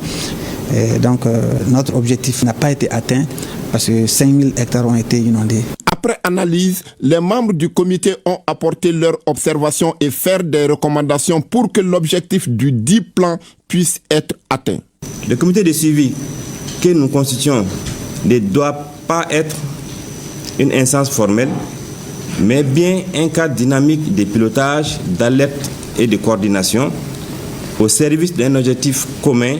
Donc notre objectif n'a pas été atteint parce que 5000 hectares ont été inondés. Après analyse, les membres du comité ont apporté leurs observations et fait des recommandations pour que l'objectif du dit plan puisse être atteint. Le comité de suivi que nous constituons ne doit pas être une instance formelle, mais bien un cadre dynamique de pilotage, d'alerte et de coordination au service d'un objectif commun,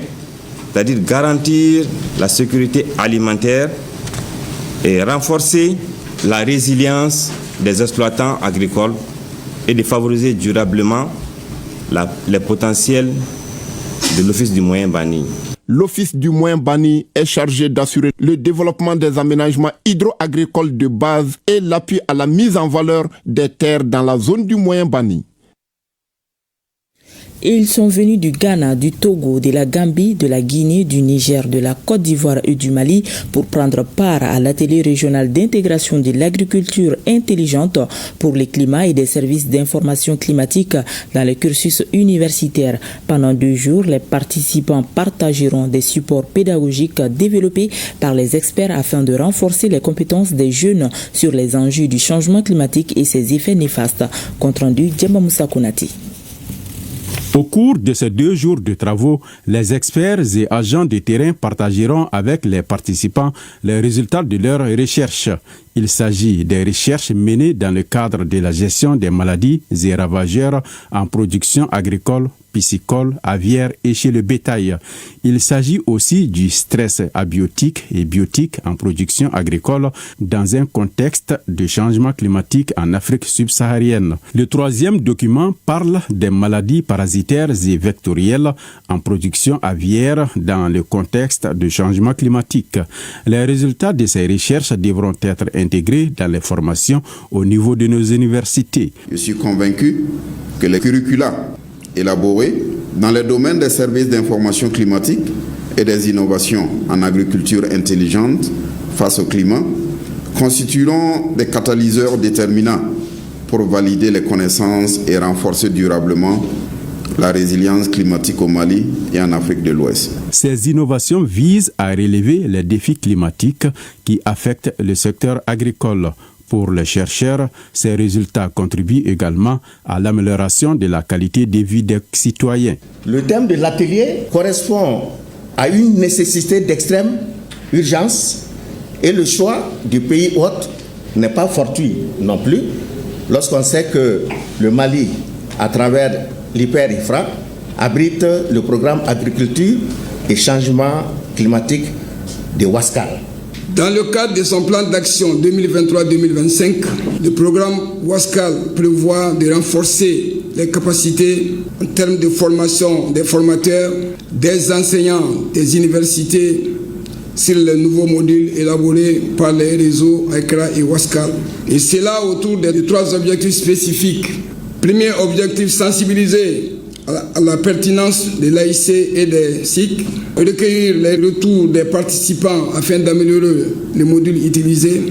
c'est-à-dire garantir la sécurité alimentaire et renforcer la résilience des exploitants agricoles et de favoriser durablement les potentiels de l'Office du moyen banni. L'Office du moyen banni est chargé d'assurer le développement des aménagements hydro-agricoles de base et l'appui à la mise en valeur des terres dans la zone du moyen banni. Ils sont venus du Ghana, du Togo, de la Gambie, de la Guinée, du Niger, de la Côte d'Ivoire et du Mali pour prendre part à l'atelier régional d'intégration de l'agriculture intelligente pour le climat et des services d'information climatique dans le cursus universitaire. Pendant 2 jours, les participants partageront des supports pédagogiques développés par les experts afin de renforcer les compétences des jeunes sur les enjeux du changement climatique et ses effets néfastes. Compte rendu, Djemba Moussa Konati. Au cours de ces 2 jours de travaux, les experts et agents de terrain partageront avec les participants les résultats de leurs recherches. Il s'agit des recherches menées dans le cadre de la gestion des maladies et ravageurs en production agricole, piscicole, aviaire et chez le bétail. Il s'agit aussi du stress abiotique et biotique en production agricole dans un contexte de changement climatique en Afrique subsaharienne. Le 3e document parle des maladies parasitaires et vectorielles en production aviaire dans le contexte de changement climatique. Les résultats de ces recherches devront être intégrés dans les formations au niveau de nos universités. Je suis convaincu que les curricula élaborés dans le domaine des services d'information climatique et des innovations en agriculture intelligente face au climat constitueront des catalyseurs déterminants pour valider les connaissances et renforcer durablement la résilience climatique au Mali et en Afrique de l'Ouest. Ces innovations visent à relever les défis climatiques qui affectent le secteur agricole. Pour les chercheurs, ces résultats contribuent également à l'amélioration de la qualité de vie des citoyens. Le thème de l'atelier correspond à une nécessité d'extrême urgence et le choix du pays hôte n'est pas fortuit non plus lorsqu'on sait que le Mali, à travers l'hyper-IFRA, abrite le programme agriculture et changement climatique de Ouaskal. Dans le cadre de son plan d'action 2023-2025, le programme Ouaskal prévoit de renforcer les capacités en termes de formation des formateurs, des enseignants des universités sur les nouveaux modules élaborés par les réseaux AICRA et Ouaskal. Et c'est là autour des 3 objectifs spécifiques. Premier objectif, sensibiliser à la pertinence de l'AIC et des SIC, recueillir les retours des participants afin d'améliorer les modules utilisés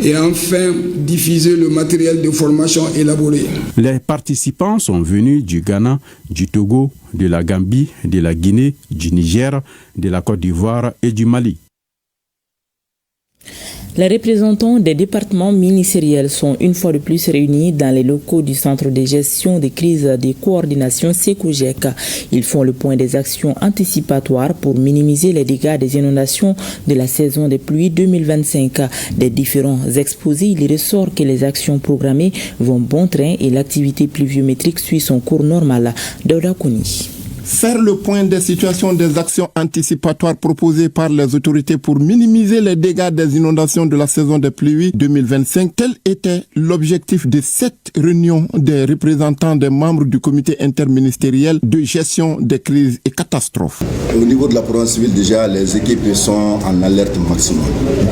et enfin diffuser le matériel de formation élaboré. Les participants sont venus du Ghana, du Togo, de la Gambie, de la Guinée, du Niger, de la Côte d'Ivoire et du Mali. Les représentants des départements ministériels sont une fois de plus réunis dans les locaux du Centre de gestion des crises de coordination SECOGEC. Ils font le point des actions anticipatoires pour minimiser les dégâts des inondations de la saison des pluies 2025. Des différents exposés, il ressort que les actions programmées vont bon train et l'activité pluviométrique suit son cours normal. Dauda Kouni. Faire le point des situations des actions anticipatoires proposées par les autorités pour minimiser les dégâts des inondations de la saison des pluies 2025, tel était l'objectif de cette réunion des représentants des membres du comité interministériel de gestion des crises et catastrophes. Au niveau de la province civile, déjà, les équipes sont en alerte maximum.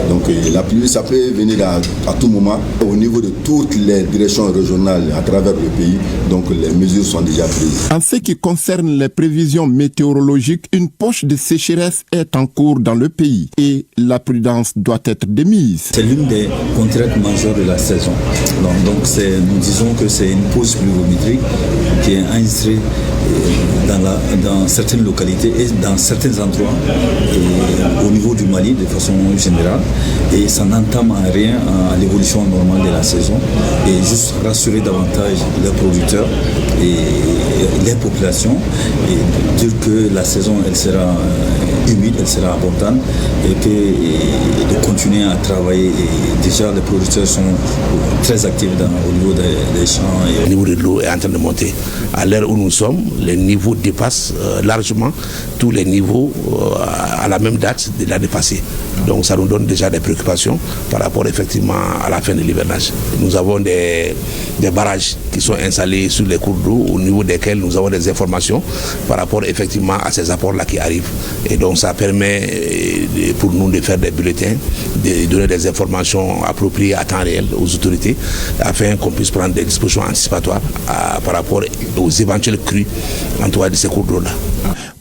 Donc la pluie, ça peut venir à tout moment. Au niveau de toutes les directions régionales à travers le pays, donc les mesures sont déjà prises. En ce qui concerne les prévisions météorologiques, une poche de sécheresse est en cours dans le pays et la prudence doit être de mise. C'est l'une des contraintes majeures de la saison. Donc nous disons que c'est une pause pluviométrique qui est enregistrée dans certaines localités et dans certains endroits au niveau du Mali de façon générale, et ça n'entame en rien à l'évolution normale de la saison, et juste rassurer davantage les producteurs et les populations et dire que la saison elle sera humide, elle sera abondante et de continuer à travailler. Et déjà les producteurs sont très actifs au niveau des champs. Le niveau de l'eau est en train de monter. À l'heure où nous sommes, les niveaux dépassent largement tous les niveaux à la même date de l'année passée. Donc ça nous donne déjà des préoccupations par rapport effectivement à la fin de l'hivernage. Nous avons des des barrages qui sont installés sur les cours d'eau, au niveau desquels nous avons des informations par rapport effectivement à ces apports-là qui arrivent. Et donc ça permet pour nous de faire des bulletins, de donner des informations appropriées à temps réel aux autorités, afin qu'on puisse prendre des dispositions anticipatoires par rapport aux éventuelles crues en tout cas de ces cours d'eau-là.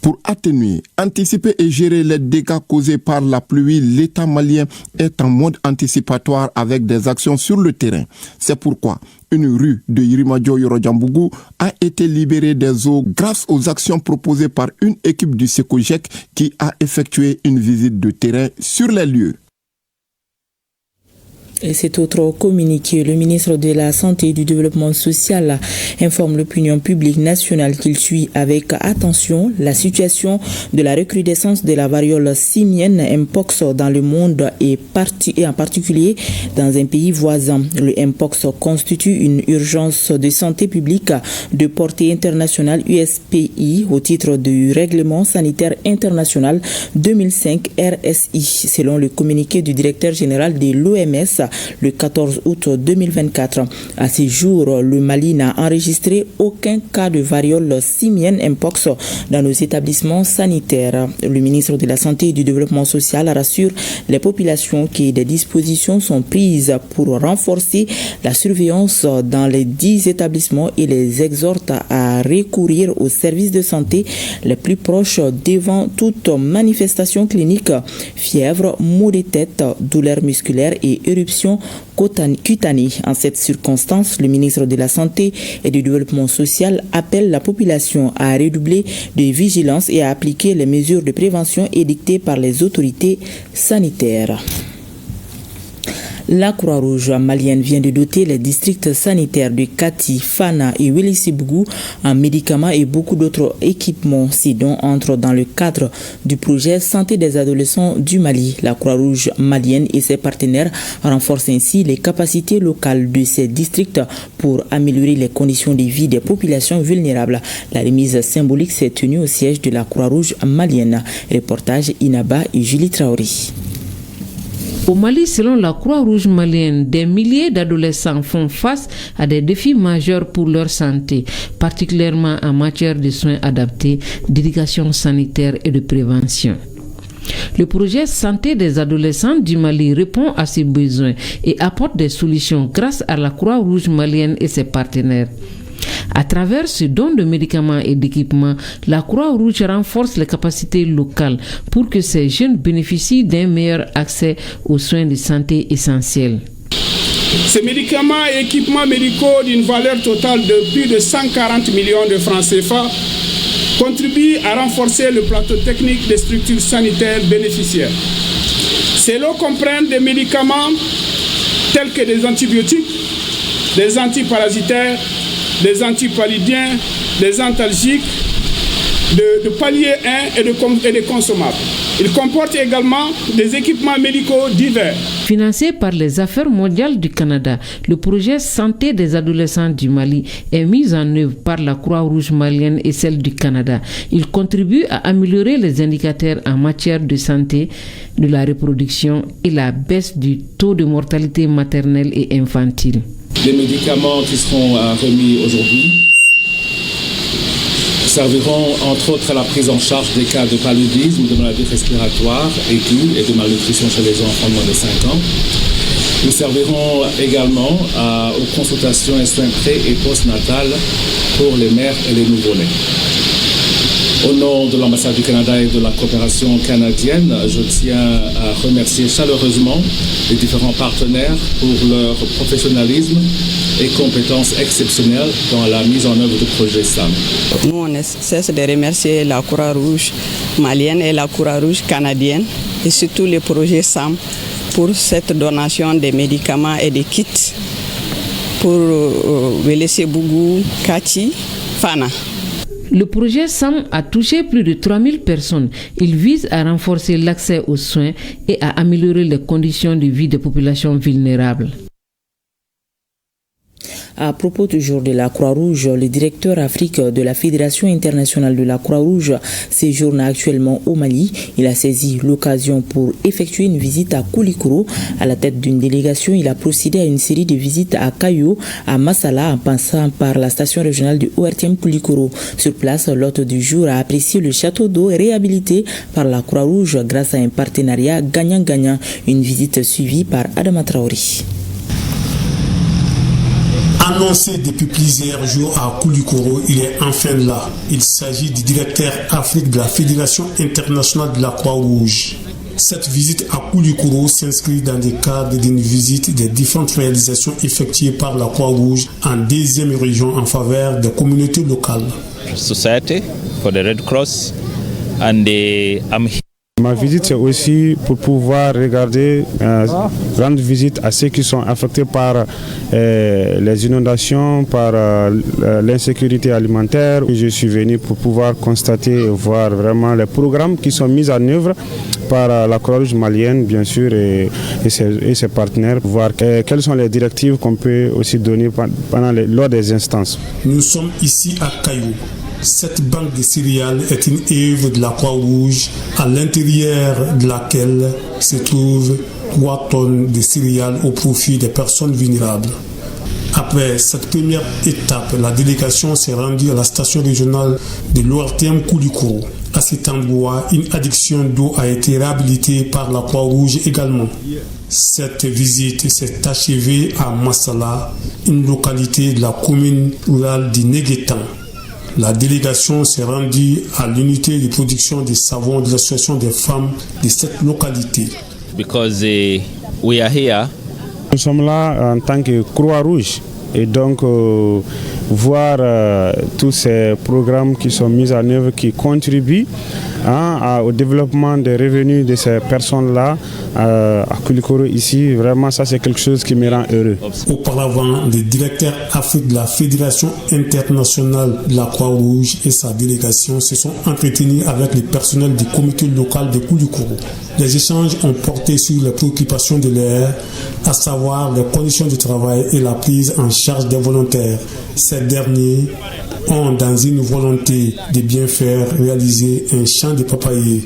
Pour atténuer, anticiper et gérer les dégâts causés par la pluie, l'État malien est en mode anticipatoire avec des actions sur le terrain. C'est pourquoi une rue de Yirimadio Yorojambougou a été libérée des eaux grâce aux actions proposées par une équipe du Secojec qui a effectué une visite de terrain sur les lieux. Et cet autre communiqué, le ministre de la Santé et du Développement social informe l'opinion publique nationale qu'il suit avec attention la situation de la recrudescence de la variole simienne Mpox dans le monde et en particulier dans un pays voisin. Le Mpox constitue une urgence de santé publique de portée internationale USPI au titre du Règlement sanitaire international 2005 RSI, selon le communiqué du directeur général de l'OMS le 14 août 2024. À ce jour, le Mali n'a enregistré aucun cas de variole simienne Mpox dans nos établissements sanitaires. Le ministre de la Santé et du Développement social rassure les populations que des dispositions sont prises pour renforcer la surveillance dans les 10 établissements et les exhorte à recourir aux services de santé les plus proches devant toute manifestation clinique, fièvre, maux de tête, douleurs musculaires et éruptions cutanée. En cette circonstance, le ministre de la Santé et du Développement social appelle la population à redoubler de vigilance et à appliquer les mesures de prévention édictées par les autorités sanitaires. La Croix-Rouge malienne vient de doter les districts sanitaires de Kati, Fana et Wélissibou en médicaments et beaucoup d'autres équipements. Ces dons entrent dans le cadre du projet Santé des adolescents du Mali. La Croix-Rouge malienne et ses partenaires renforcent ainsi les capacités locales de ces districts pour améliorer les conditions de vie des populations vulnérables. La remise symbolique s'est tenue au siège de la Croix-Rouge malienne. Reportage Inaba et Julie Traoré. Au Mali, selon la Croix-Rouge malienne, des milliers d'adolescents font face à des défis majeurs pour leur santé, particulièrement en matière de soins adaptés, d'éducation sanitaire et de prévention. Le projet Santé des adolescents du Mali répond à ces besoins et apporte des solutions grâce à la Croix-Rouge malienne et ses partenaires. À travers ce don de médicaments et d'équipements, la Croix-Rouge renforce les capacités locales pour que ces jeunes bénéficient d'un meilleur accès aux soins de santé essentiels. Ces médicaments et équipements médicaux d'une valeur totale de plus de 140 millions de francs CFA contribuent à renforcer le plateau technique des structures sanitaires bénéficiaires. Ces lots comprennent des médicaments tels que des antibiotiques, des antiparasitaires, des antipallidiens, des antalgiques, de palier 1 et de consommables. Il comporte également des équipements médicaux divers. Financé par les Affaires mondiales du Canada, le projet Santé des adolescents du Mali est mis en œuvre par la Croix-Rouge malienne et celle du Canada. Il contribue à améliorer les indicateurs en matière de santé, de la reproduction et la baisse du taux de mortalité maternelle et infantile. Les médicaments qui seront remis aujourd'hui serviront entre autres à la prise en charge des cas de paludisme, de maladies respiratoires aiguës et de malnutrition chez les enfants de moins de 5 ans. Ils serviront également aux consultations et soins pré- et postnatales pour les mères et les nouveau-nés. Au nom de l'ambassade du Canada et de la coopération canadienne, je tiens à remercier chaleureusement les différents partenaires pour leur professionnalisme et compétences exceptionnelles dans la mise en œuvre du projet SAM. Nous, on ne cesse de remercier la Croix-Rouge malienne et la Croix-Rouge canadienne et surtout le projet SAM pour cette donation des médicaments et des kits pour Wélissibou, Kati, Fana. Le projet SAM a touché plus de 3000 personnes. Il vise à renforcer l'accès aux soins et à améliorer les conditions de vie des populations vulnérables. À propos toujours de la Croix-Rouge, le directeur Afrique de la Fédération internationale de la Croix-Rouge séjourne actuellement au Mali. Il a saisi l'occasion pour effectuer une visite à Koulikoro. À la tête d'une délégation, il a procédé à une série de visites à Kayo, à Massala, en passant par la station régionale du ORTM Koulikoro. Sur place, l'hôte du jour a apprécié le château d'eau réhabilité par la Croix-Rouge grâce à un partenariat gagnant-gagnant. Une visite suivie par Adama Traoré. Annoncé depuis plusieurs jours à Koulikoro, il est enfin là. Il s'agit du directeur Afrique de la Fédération internationale de la Croix-Rouge. Cette visite à Koulikoro s'inscrit dans le cadre d'une visite des différentes réalisations effectuées par la Croix-Rouge en deuxième région en faveur des communautés locales. Society for the Red Cross and Ma visite, c'est aussi pour pouvoir regarder, rendre visite à ceux qui sont affectés par les inondations, par l'insécurité alimentaire. Je suis venu pour pouvoir constater et voir vraiment les programmes qui sont mis en œuvre par la Croix-Rouge malienne, bien sûr, et ses partenaires, voir quelles sont les directives qu'on peut aussi donner lors des instances. Nous sommes ici à Kayo. Cette banque de céréales est une œuvre de la Croix-Rouge à l'intérieur de laquelle se trouvent 3 tonnes de céréales au profit des personnes vulnérables. Après cette première étape, la délégation s'est rendue à la station régionale de l'ORTM Koulikoro. À cet endroit, une adduction d'eau a été réhabilitée par la Croix-Rouge également. Cette visite s'est achevée à Massala, une localité de la commune rurale de Néguétan. La délégation s'est rendue à l'unité de production de savon de l'association des femmes de cette localité. Because we are here. Nous sommes là en tant que Croix-Rouge et donc voir tous ces programmes qui sont mis en œuvre qui contribuent au développement des revenus de ces personnes-là à Koulikoro ici. Vraiment, ça c'est quelque chose qui me rend heureux. Auparavant, le directeur Afrique de la Fédération internationale de la Croix-Rouge et sa délégation se sont entretenus avec le personnel du comité local de Koulikoro. Les échanges ont porté sur les préoccupations de l'air, à savoir les conditions de travail et la prise en charge des volontaires. Ces derniers ont, dans une volonté de bien faire, réalisé un champ de papayer.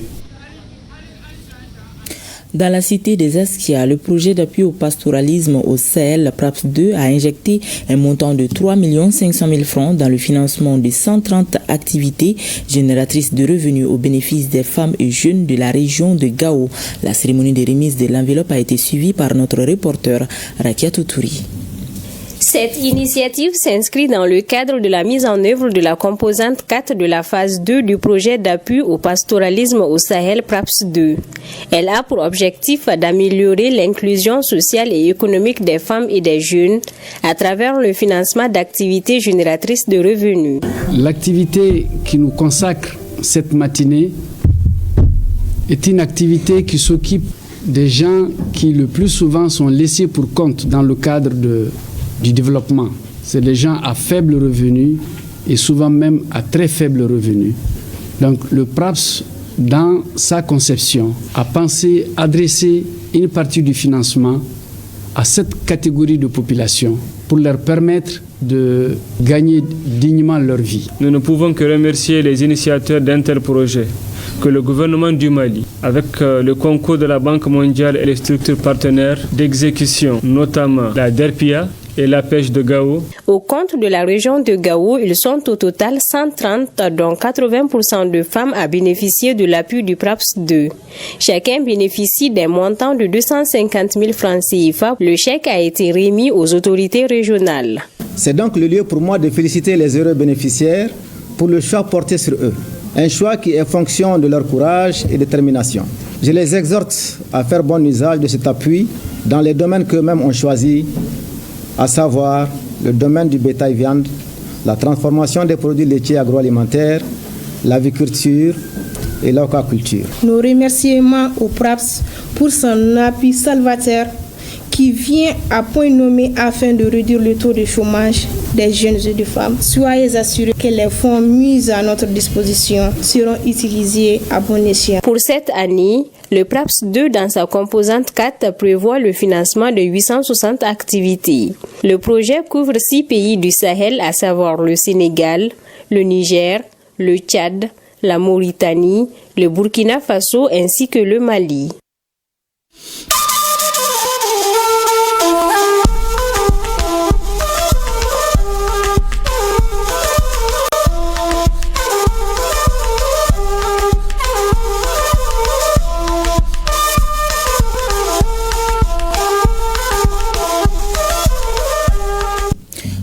Dans la cité des Askia, le projet d'appui au pastoralisme au Sahel, PRAPS 2, a injecté un montant de 3 500 000 francs dans le financement de 130 activités génératrices de revenus au bénéfice des femmes et jeunes de la région de Gao. La cérémonie de remise de l'enveloppe a été suivie par notre reporter Rakia Toutouri. Cette initiative s'inscrit dans le cadre de la mise en œuvre de la composante 4 de la phase 2 du projet d'appui au pastoralisme au Sahel PRAPS 2. Elle a pour objectif d'améliorer l'inclusion sociale et économique des femmes et des jeunes à travers le financement d'activités génératrices de revenus. L'activité qui nous consacre cette matinée est une activité qui s'occupe des gens qui le plus souvent sont laissés pour compte dans le cadre du développement. C'est les gens à faible revenu et souvent même à très faible revenu. Donc le PRAPS, dans sa conception, a pensé adresser une partie du financement à cette catégorie de population pour leur permettre de gagner dignement leur vie. Nous ne pouvons que remercier les initiateurs d'un tel projet, que le gouvernement du Mali, avec le concours de la Banque mondiale et les structures partenaires d'exécution, notamment la DERPIA et la pêche de Gao. Au compte de la région de Gao, ils sont au total 130, dont 80% de femmes à bénéficier de l'appui du PRAPS 2. Chacun bénéficie d'un montant de 250 000 francs CFA. Le chèque a été remis aux autorités régionales. C'est donc le lieu pour moi de féliciter les heureux bénéficiaires pour le choix porté sur eux. Un choix qui est fonction de leur courage et détermination. Je les exhorte à faire bon usage de cet appui dans les domaines qu'eux-mêmes ont choisis, à savoir le domaine du bétail viande, la transformation des produits laitiers agroalimentaires, l'aviculture et l'aquaculture. Nos remerciements au PRAPS pour son appui salvateur qui vient à point nommé afin de réduire le taux de chômage des jeunes et des femmes. Soyez assurés que les fonds mis à notre disposition seront utilisés à bon escient. Pour cette année, le PRAPS 2 dans sa composante 4 prévoit le financement de 860 activités. Le projet couvre 6 pays du Sahel, à savoir le Sénégal, le Niger, le Tchad, la Mauritanie, le Burkina Faso ainsi que le Mali.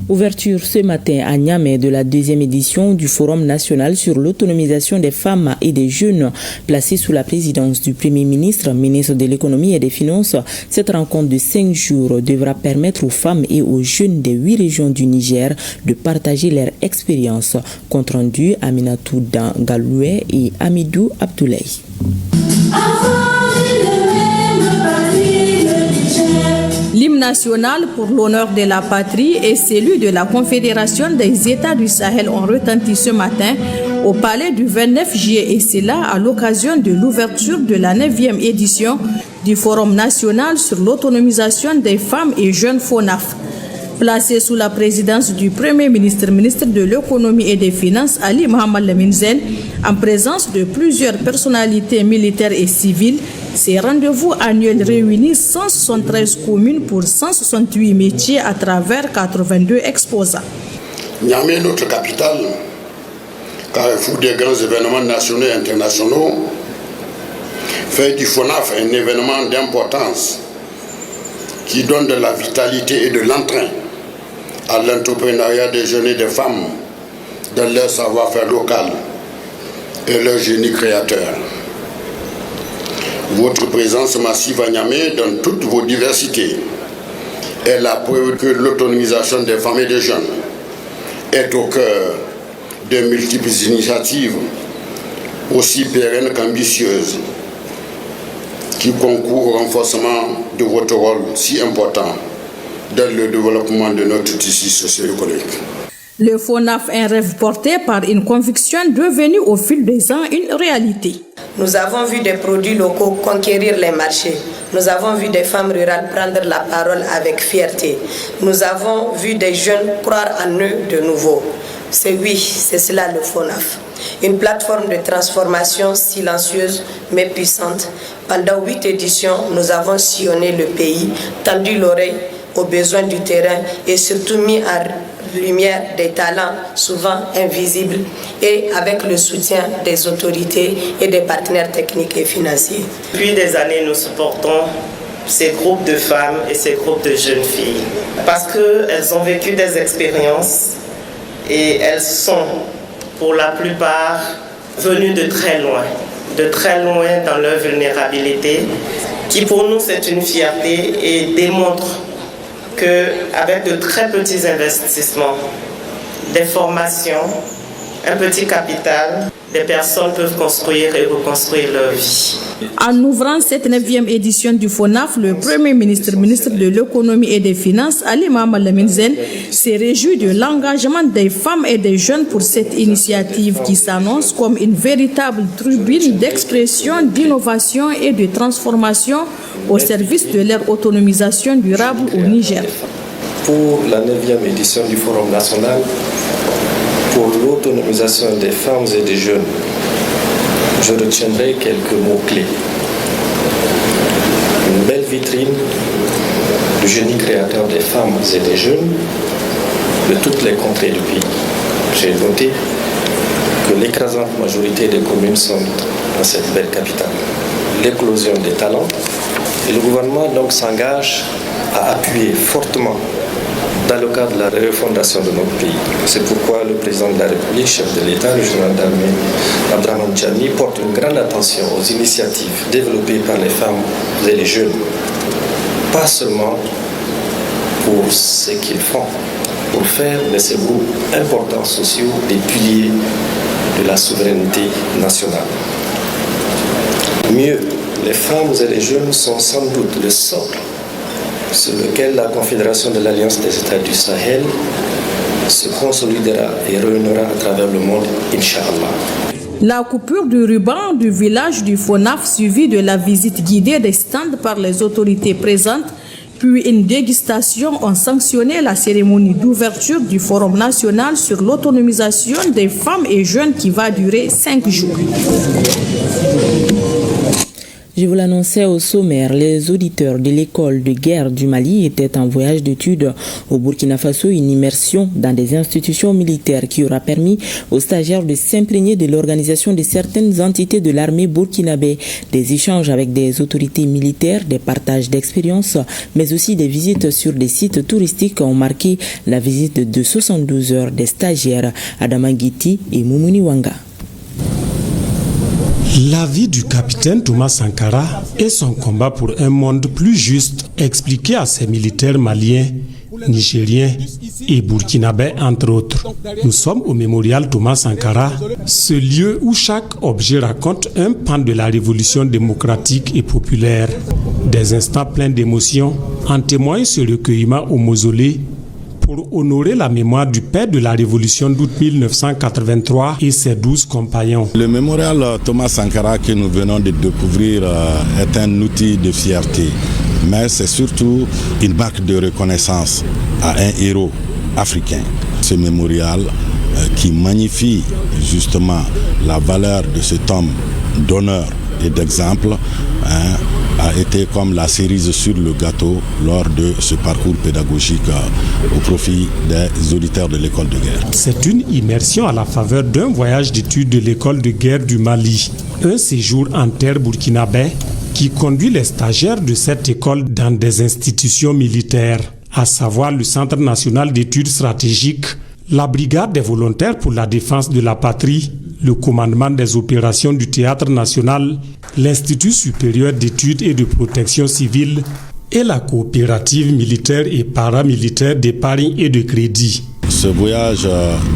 Ouverture ce matin à Niamey de la 2e édition du Forum national sur l'autonomisation des femmes et des jeunes, placé sous la présidence du Premier ministre, ministre de l'économie et des finances. Cette rencontre de 5 jours devra permettre aux femmes et aux jeunes des 8 régions du Niger de partager leur expérience. Compte rendu Aminatou Galoué et Amidou Abdoulaye. L'hymne national pour l'honneur de la patrie et celui de la Confédération des États du Sahel ont retenti ce matin au palais du 29 juillet et c'est là à l'occasion de l'ouverture de la 9e édition du Forum national sur l'autonomisation des femmes et jeunes FONAF. Placé sous la présidence du Premier ministre, ministre de l'économie et des finances, Ali Mohamed Lamine Zen, en présence de plusieurs personnalités militaires et civiles, ces rendez-vous annuels réunissent 173 communes pour 168 métiers à travers 82 exposants. Niamey, notre capitale, carrefour des grands événements nationaux et internationaux, fait du FONAF un événement d'importance qui donne de la vitalité et de l'entrain à l'entrepreneuriat des jeunes et des femmes dans leur savoir-faire local et leur génie créateur. Votre présence massive à Niamey dans toutes vos diversités est la preuve que l'autonomisation des femmes et des jeunes est au cœur de multiples initiatives aussi pérennes qu'ambitieuses qui concourent au renforcement de votre rôle si important dans le développement de notre tissu socio-économique. Le FONAF est un rêve porté par une conviction devenue au fil des ans une réalité. Nous avons vu des produits locaux conquérir les marchés. Nous avons vu des femmes rurales prendre la parole avec fierté. Nous avons vu des jeunes croire en eux de nouveau. C'est cela le FONAF. Une plateforme de transformation silencieuse mais puissante. Pendant 8 éditions, nous avons sillonné le pays, tendu l'oreille aux besoins du terrain et surtout mis en lumière des talents souvent invisibles et avec le soutien des autorités et des partenaires techniques et financiers. Depuis des années, nous supportons ces groupes de femmes et ces groupes de jeunes filles parce qu'elles ont vécu des expériences et elles sont pour la plupart venues de très loin dans leur vulnérabilité, qui pour nous c'est une fierté et démontre qu'avec de très petits investissements, des formations, un petit capital, des personnes peuvent construire et reconstruire leur vie. En ouvrant cette 9e édition du FONAF, le Premier ministre, ministre de l'économie et des finances, Ali Mohamed Lamine Zen, s'est réjoui de l'engagement des femmes et des jeunes pour cette initiative qui s'annonce comme une véritable tribune d'expression, d'innovation et de transformation au service de leur autonomisation durable au Niger. Pour la 9e édition du Forum national, pour l'autonomisation des femmes et des jeunes, je retiendrai quelques mots-clés. Une belle vitrine du génie créateur des femmes et des jeunes de toutes les contrées du pays. J'ai noté que l'écrasante majorité des communes sont dans cette belle capitale. L'éclosion des talents, et le gouvernement donc s'engage à appuyer fortement dans le cadre de la refondation de notre pays. C'est pourquoi le président de la République, chef de l'État, le général d'armée Abdrahmane Tchani, porte une grande attention aux initiatives développées par les femmes et les jeunes. Pas seulement pour ce qu'ils font, pour faire de ces groupes importants sociaux des piliers de la souveraineté nationale. Mieux, les femmes et les jeunes sont sans doute le socle sur lequel la Confédération de l'Alliance des États du Sahel se consolidera et rayonnera à travers le monde, Inch'Allah. La coupure du ruban du village du FONAF suivie de la visite guidée des stands par les autorités présentes, puis une dégustation ont sanctionné la cérémonie d'ouverture du Forum national sur l'autonomisation des femmes et jeunes qui va durer 5 jours. Je vous l'annonçais au sommaire, les auditeurs de l'école de guerre du Mali étaient en voyage d'études au Burkina Faso, une immersion dans des institutions militaires qui aura permis aux stagiaires de s'imprégner de l'organisation de certaines entités de l'armée burkinabé, des échanges avec des autorités militaires, des partages d'expériences, mais aussi des visites sur des sites touristiques ont marqué la visite de 72 heures des stagiaires Adama Guiti et Moumouni Wanga. La vie du capitaine Thomas Sankara et son combat pour un monde plus juste expliqué à ses militaires maliens, nigériens et burkinabés entre autres. Nous sommes au mémorial Thomas Sankara, ce lieu où chaque objet raconte un pan de la révolution démocratique et populaire. Des instants pleins d'émotion en témoignent ce recueillement au mausolée pour honorer la mémoire du père de la révolution d'août 1983 et ses 12 compagnons. Le mémorial Thomas Sankara que nous venons de découvrir est un outil de fierté, mais c'est surtout une marque de reconnaissance à un héros africain. Ce mémorial qui magnifie justement la valeur de cet homme d'honneur et d'exemple, a été comme la cerise sur le gâteau lors de ce parcours pédagogique au profit des auditeurs de l'école de guerre. C'est une immersion à la faveur d'un voyage d'études de l'école de guerre du Mali, un séjour en terre burkinabé qui conduit les stagiaires de cette école dans des institutions militaires, à savoir le Centre national d'études stratégiques, la Brigade des volontaires pour la défense de la patrie, le commandement des opérations du Théâtre national, l'Institut supérieur d'études et de protection civile et la coopérative militaire et paramilitaire d'épargne et de crédit. Ce voyage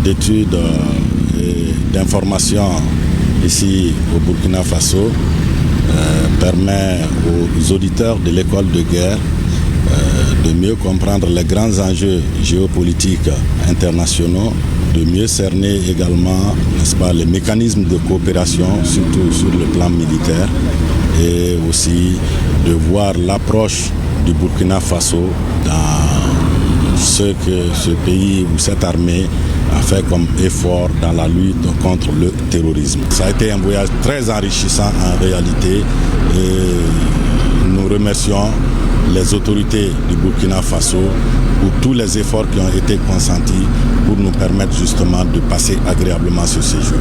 d'études et d'information ici au Burkina Faso permet aux auditeurs de l'école de guerre de mieux comprendre les grands enjeux géopolitiques internationaux, de mieux cerner également, n'est-ce pas, les mécanismes de coopération, surtout sur le plan militaire, et aussi de voir l'approche du Burkina Faso dans ce que ce pays ou cette armée a fait comme effort dans la lutte contre le terrorisme. Ça a été un voyage très enrichissant en réalité et nous remercions les autorités du Burkina Faso pour tous les efforts qui ont été consentis pour nous permettre justement de passer agréablement ce séjour.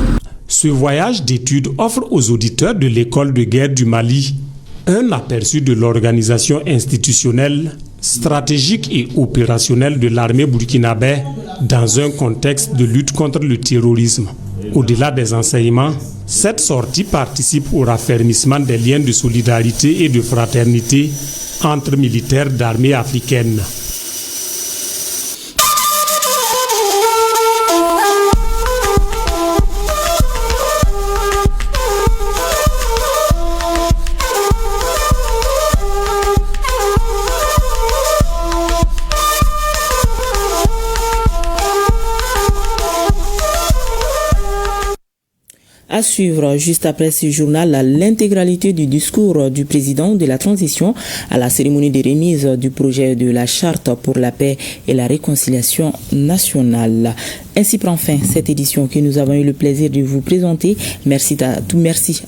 Ce voyage d'études offre aux auditeurs de l'école de guerre du Mali un aperçu de l'organisation institutionnelle, stratégique et opérationnelle de l'armée burkinabé dans un contexte de lutte contre le terrorisme. Au-delà des enseignements, cette sortie participe au raffermissement des liens de solidarité et de fraternité entre militaires d'armées africaines. À suivre juste après ce journal l'intégralité du discours du président de la transition à la cérémonie de remise du projet de la charte pour la paix et la réconciliation nationale. Ainsi prend fin cette édition que nous avons eu le plaisir de vous présenter. Merci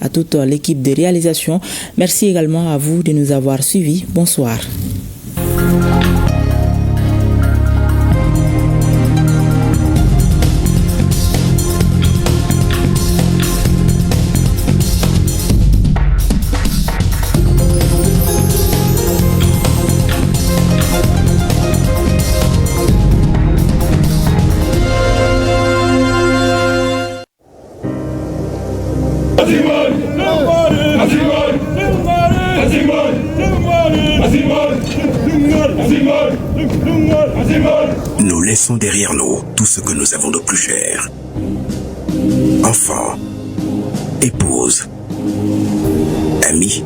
à toute l'équipe de réalisation. Merci également à vous de nous avoir suivis. Bonsoir. Nous laissons derrière nous tout ce que nous avons de plus cher. Enfants, épouses, amis,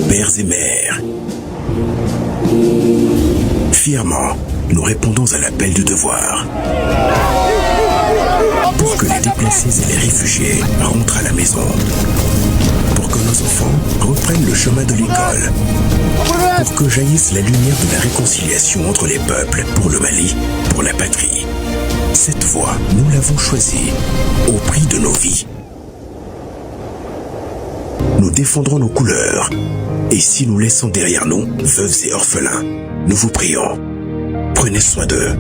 pères et mères, Fièrement, nous répondons à l'appel du devoir. Pour que les déplacés et les réfugiés rentrent à la maison. Pour que nos enfants reprennent le chemin de l'école. Pour que jaillisse la lumière de la réconciliation entre les peuples, pour le Mali, pour la patrie. Cette voie, nous l'avons choisie, au prix de nos vies. Nous défendrons nos couleurs. Et si nous laissons derrière nous veuves et orphelins, nous vous prions, prenez soin d'eux.